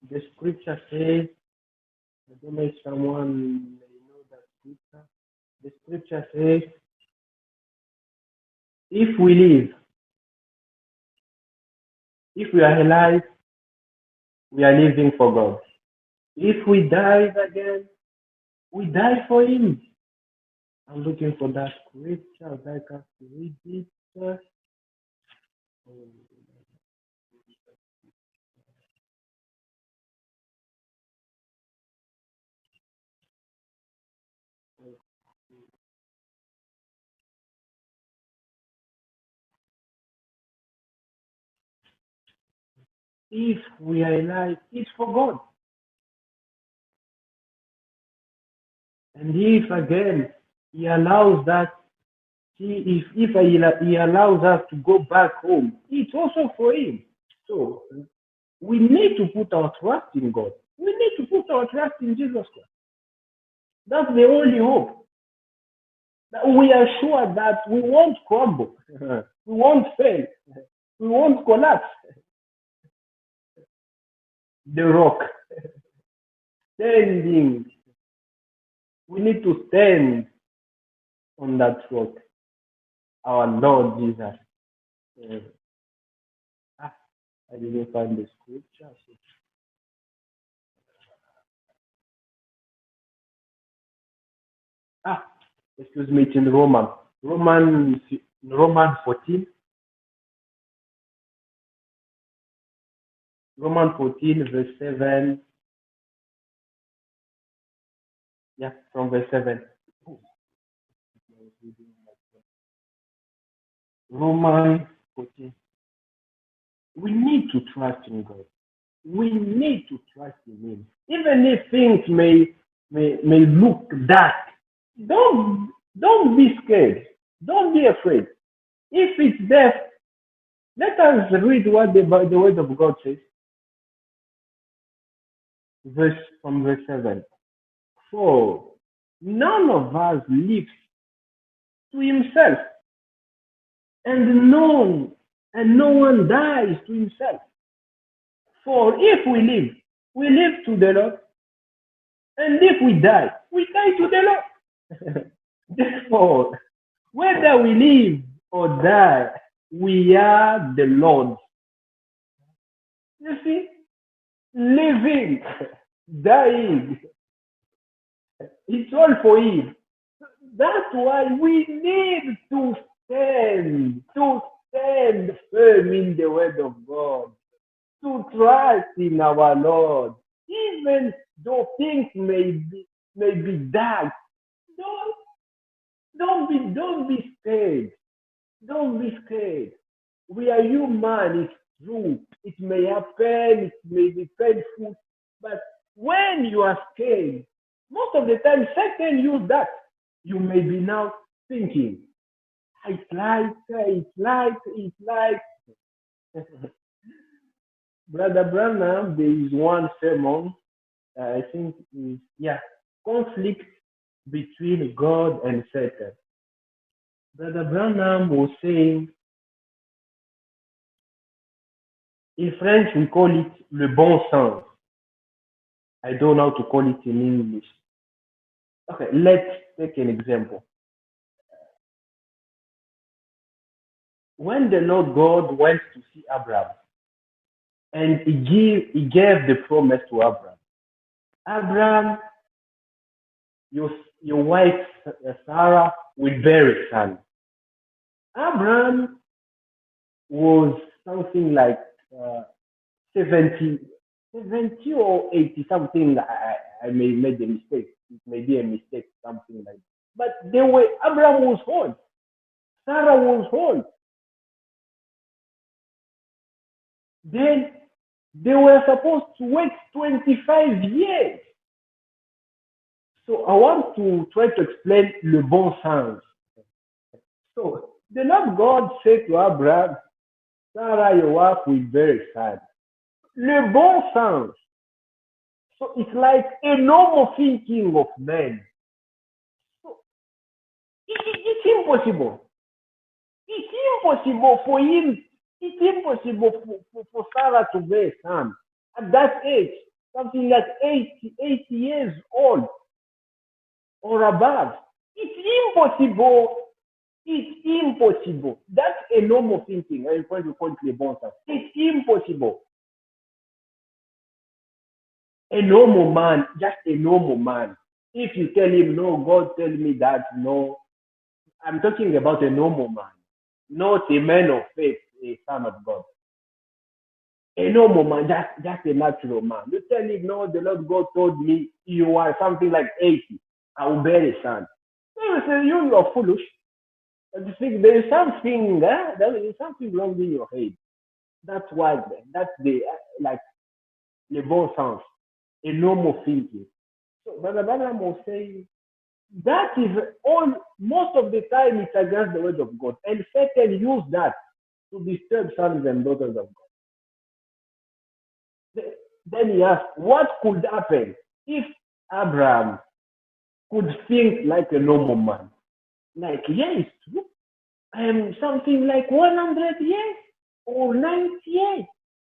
The scripture says, I don't know if someone may know that scripture. The scripture says, if we live, if we are alive, we are living for God. If we die again, we die for him. I'm looking for that scripture. I'd like us to read it. If we are alive, it's for God. And if again he allows that, if he allows us to go back home, it's also for him. So we need to put our trust in God. We need to put our trust in Jesus Christ. That's the only hope. That we are sure that we won't crumble, we won't fail, we won't collapse. The rock, standing. We need to stand on that rock, our Lord Jesus. I didn't find the scripture. Excuse me, it's in Roman 14. Roman 14, verse 7. Yeah, from verse 7. Roman 14. We need to trust in God. We need to trust in him. Even if things may look dark, don't be scared. Don't be afraid. If it's death, let us read what the word of God says. verse 7. For none of us lives to himself, and no one dies to himself. For if we live to the Lord, and if we die to the Lord. Therefore, whether we live or die, we are the Lord's. You see, living, dying, it's all for Him. That's why we need to stand firm in the word of God, to trust in our Lord, even though things may be dark. Don't don't be scared. Don't be scared. We are human. It's true. It may happen. It may be painful. But when you are scared, most of the time Satan use that. You may be now thinking, it's like. Brother Branham, there is one sermon, I think, conflict between God and Satan. Brother Branham was saying, in French, we call it le bon sens. I don't know how to call it in English. Okay, let's take an example. When the Lord God went to see Abraham, and he gave the promise to Abraham. Abraham, your wife Sarah will bear a son. Abraham was something like 70 or 80 something. I may make a mistake. It may be a mistake, something like that. But Abraham was old. Sarah was old. Then they were supposed to wait 25 years. So I want to try to explain le bon sens. So the Lord God said to Abraham, Sarah, your wife will bear a son. Le bon sens. So it's like a normal thinking of men. So it's impossible. It's impossible for him. It's impossible for Sarah to bear a son at that age, something like 80 years old or above. It's impossible. It's impossible. That's a normal thinking. I'm going to call it le bon sens. It's impossible. A normal man, just a normal man. If you tell him, no, God tell me that, no. I'm talking about a normal man, not a man of faith, a son of God. A normal man, just a natural man. You tell him, no, the Lord God told me you are something like 80. I will bear a son. He will say, you are foolish. You think there is something, there is something wrong in your head. That's why, that's the, like, le bon sens, a normal thinking. So Brother Branham was saying, that is all, most of the time it's against the word of God. And Satan used that to disturb sons and daughters of God. Then he asked, what could happen if Abraham could think like a normal man? Like, yeah, it's true. I am something like 100 years or 90 years.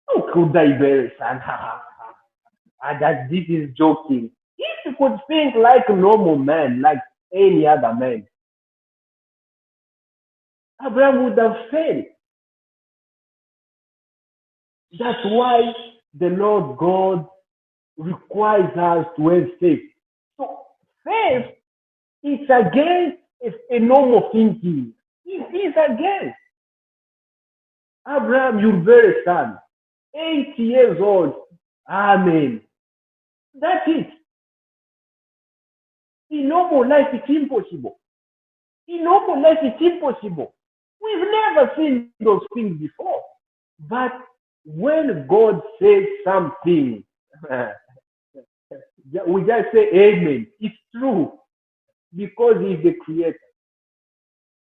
How could I bear a son? That this is joking. If you could think like a normal man, like any other man, Abraham would have failed. That's why the Lord God requires us to have faith. So faith is against a normal thinking. It is against. Abraham, you bear a son, 80 years old. Amen. That's it. In normal life, it's impossible. In normal life, it's impossible. We've never seen those things before. But when God says something, we just say amen. It's true. Because He's the creator.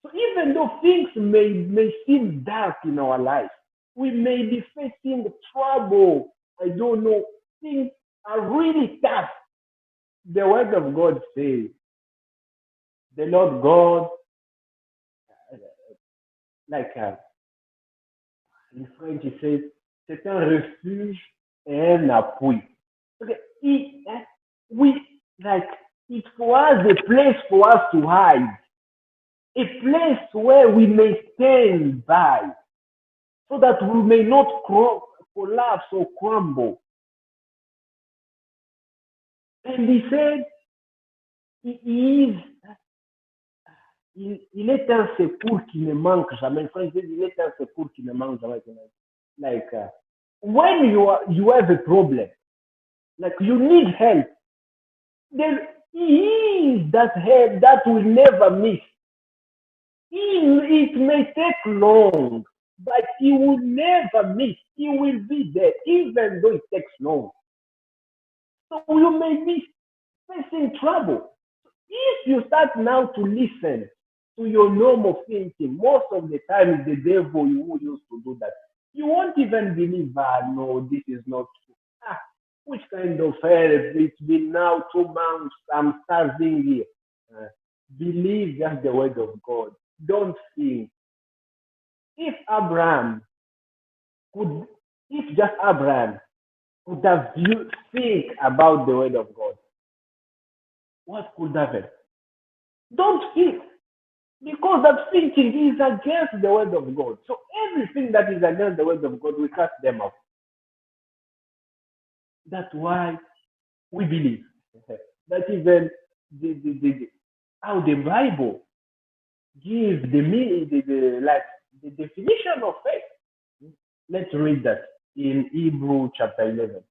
So even though things may seem dark in our life, we may be facing trouble. I don't know. Things are really tough. The word of God says, the Lord God, like in French, he says, c'est un refuge et un appui. Okay, we like it was a place for us to hide, a place where we may stand by, so that we may not collapse or crumble. And he said, il est un secours qui ne manque jamais. French says, il est un secours qui ne manque jamais. Like when you have a problem, like you need help, then he is that help that will never miss. It may take long, but he will never miss. He will be there, even though it takes long. So you may be facing trouble. If you start now to listen to your normal thinking, most of the time the devil who used to do that. You won't even believe, no, this is not true. Which kind of help? It's been now 2 months, I'm starving here. Believe just the word of God. Don't think. If just Abraham could have think about the word of God, what could happen? Don't think. Because that thinking is against the word of God. So everything that is against the word of God, we cast them out. That's why we believe that even how the Bible gives the definition of faith. Let's read that in Hebrew chapter 11.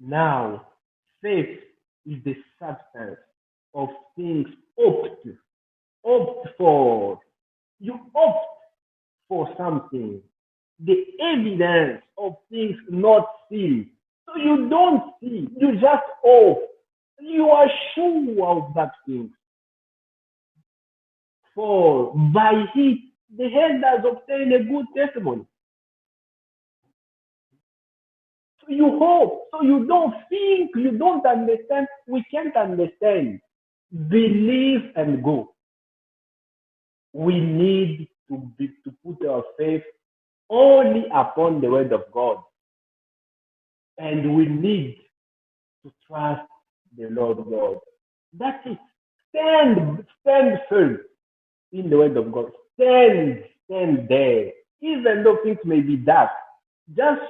Now, faith is the substance of things hoped for. You opt for something, the evidence of things not seen. So you don't see, you just hope. You are sure of that thing. For by it, the head has obtained a good testimony. So you hope, so you don't think, you don't understand. We can't understand. Believe and go. We need to put our faith only upon the word of God. And we need to trust the Lord God. That's it. Stand firm in the word of God. Stand there. Even though things may be dark, just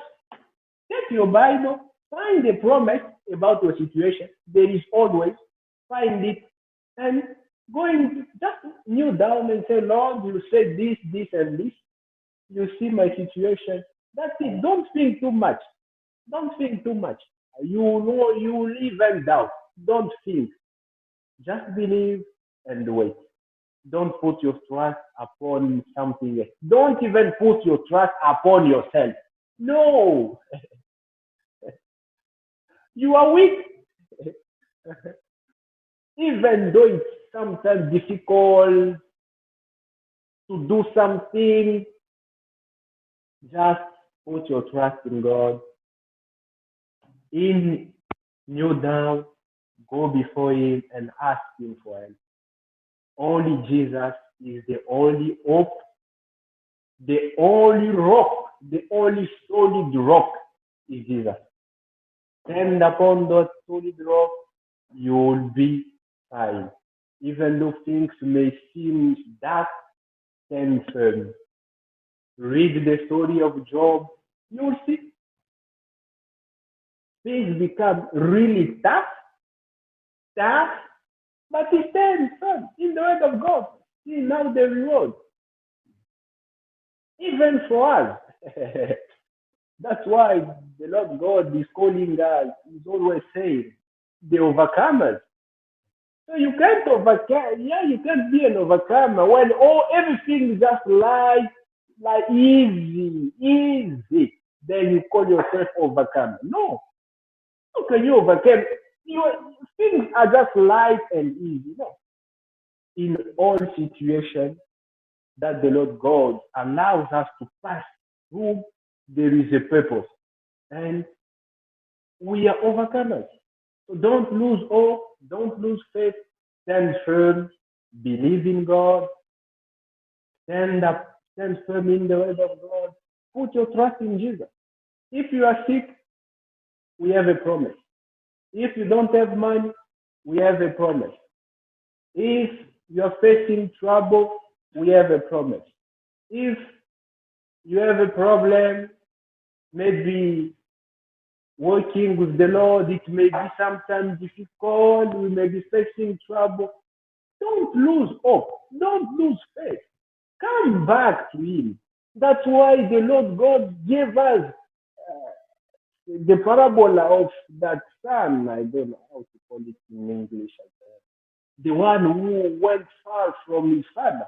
take your Bible, find a promise about your situation. There is always, find it, and just kneel down and say, Lord, you said this, and this. You see my situation. That's it. Don't think too much. Don't think too much. You will even doubt. Don't think. Just believe and wait. Don't put your trust upon something else. Don't even put your trust upon yourself. No. You are weak. Even though it's sometimes difficult to do something, just put your trust in God. Kneel down, go before Him and ask Him for help. Only Jesus is the only hope, the only rock, the only solid rock is Jesus. Stand upon that solid rock, you will be fine. Even though things may seem dark, stand firm. Read the story of Job, you will see things become really tough, but he stands firm in the word of God. See now the reward. Even for us. That's why the Lord God is calling us, He's always saying, the overcomers. So you can't overcome, you can't be an overcomer when everything is just like easy. Then you call yourself overcomer. No. How can you overcome? Things are just light and easy. No. in all situations that the Lord God allows us to pass through, there is a purpose. And we are overcomers. So don't lose hope, don't lose faith, stand firm, believe in God, stand up, stand firm in the word of God, put your trust in Jesus. If you are sick, we have a promise. If you don't have money, we have a promise. If you're facing trouble, we have a promise. If you have a problem, maybe working with the Lord, it may be sometimes difficult, we may be facing trouble. Don't lose hope. Don't lose faith. Come back to Him. That's why the Lord God gave us the parable of that son. I don't know how to call it in English. The one who went far from his father.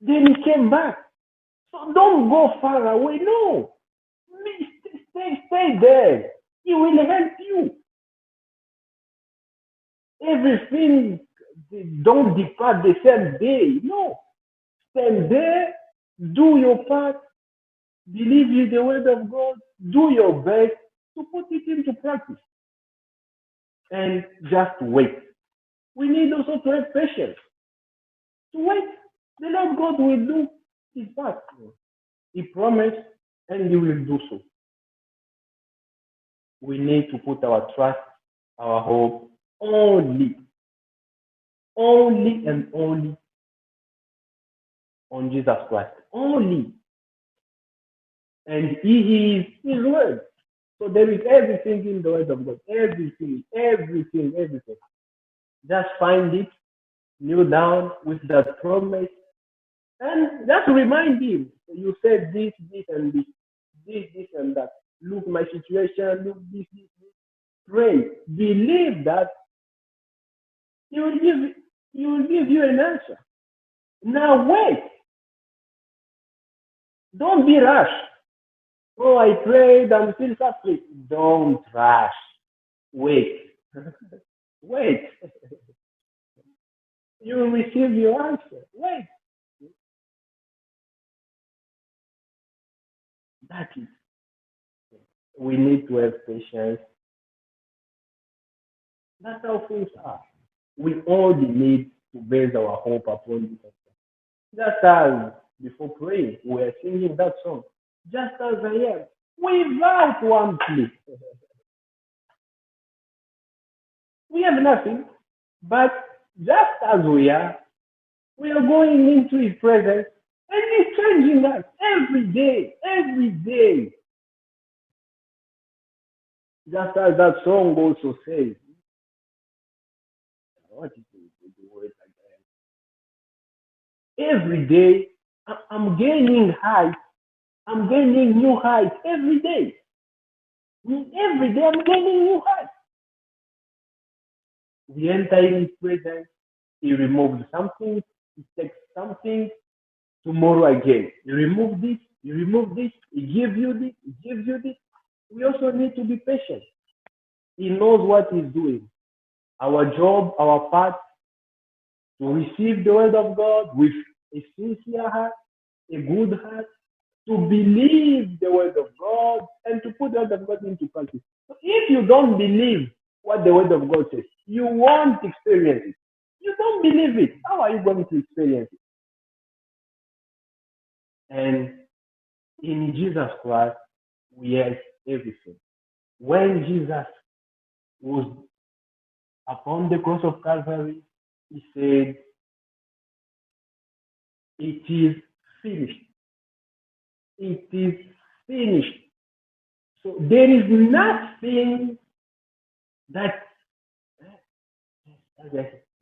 Then he came back. So don't go far away. No. Stay there. He will help you. Everything, don't depart the same day. No. Stand there, do your part, believe in the word of God, do your best to put it into practice. And just wait. We need also to have patience. To wait. The Lord God will do His part. He promised and He will do so. We need to put our trust, our hope only and only on Jesus Christ. Only. And He is His word. So there is everything in the word of God. Everything. Just find it, kneel down with that promise, and just remind Him. You said this, and this, and that. Look my situation, look this. Pray. Believe that He will give you an answer. Now wait. Don't be rash. Oh, I prayed, I'm still suffering. Don't rush. Wait. Wait. You will receive your answer. Wait. That is. We need to have patience. That's how things are. We only need to base our hope upon Jesus. Just as before praying, we are singing that song. Just as I am, without one plea. We have nothing, but just as we are going into His presence, and He's changing us every day. Just as that song also says. What is the word again? Every day, I'm gaining heights. I'm gaining new heights every day. Every day, I'm gaining new heights. We enter in His presence. He removes something. He takes something. Tomorrow again, He removes this. He removes this. He gives you this. He gives you this. We also need to be patient. He knows what He's doing. Our job, our part, to receive the word of God with a sincere heart, a good heart, to believe the word of God, and to put the word of God into practice. So if you don't believe what the word of God says, you won't experience it. You don't believe it. How are you going to experience it? And in Jesus Christ, we have everything. When Jesus was upon the cross of Calvary, He said, "It is finished. It is finished." So there is nothing that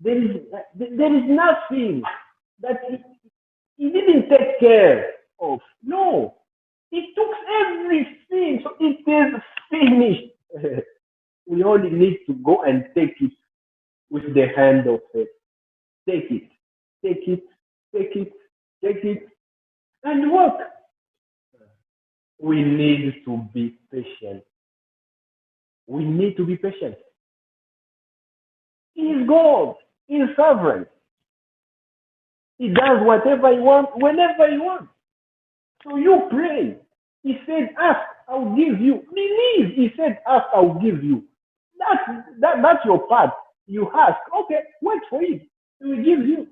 there is nothing that He didn't take care of. No, He took everything. So it is finished. We only need to go and take it with the hand of faith. Take it, and work. We need to be patient. We need to be patient. He is God. He is sovereign. He does whatever he wants, whenever he wants. So you pray. He said, ask, I'll give you. Believe. He said, ask, I'll give you. That's your part. You ask. Okay, wait for it. He will give you.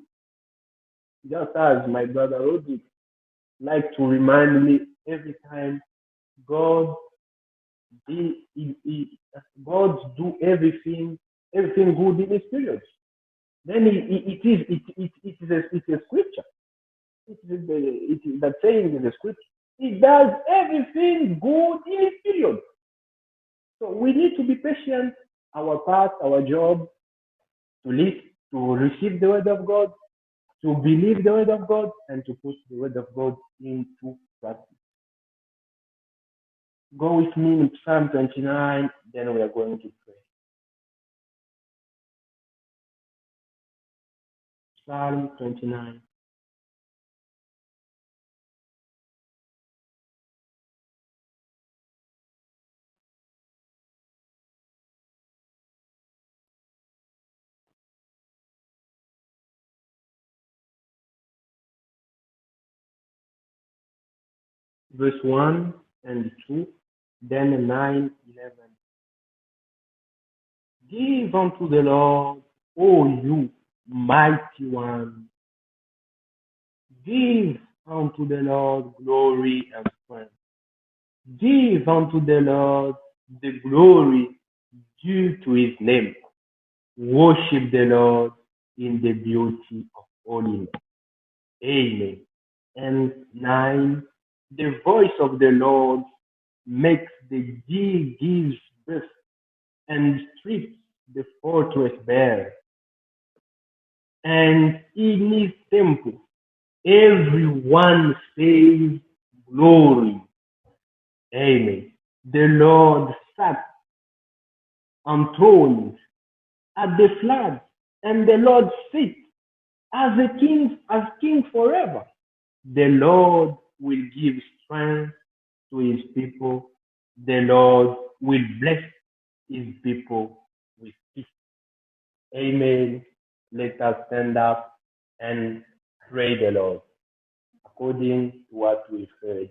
Just as my brother Rodrick like to remind me every time, God, God do everything good in His period. Then it's a scripture. That saying is a scripture. He does everything good in His period. So we need to be patient. Our part, our job, to listen, to receive the word of God, to believe the word of God, and to put the word of God into practice. Go with me in Psalm 29, then we are going to pray. Psalm 29. Verse 1 and 2, then 9, 11. Give unto the Lord, O you mighty one. Give unto the Lord glory and strength. Give unto the Lord the glory due to his name. Worship the Lord in the beauty of holiness. Amen. And 9, the voice of the Lord makes the deer gives birth and strips the fortress bare. And in his temple, everyone says glory. Amen. The Lord sat on thrones at the flood, and the Lord sits as king forever. The Lord will give strength to his people. The Lord will bless his people with peace. Amen. Let us stand up and pray the Lord according to what we've heard.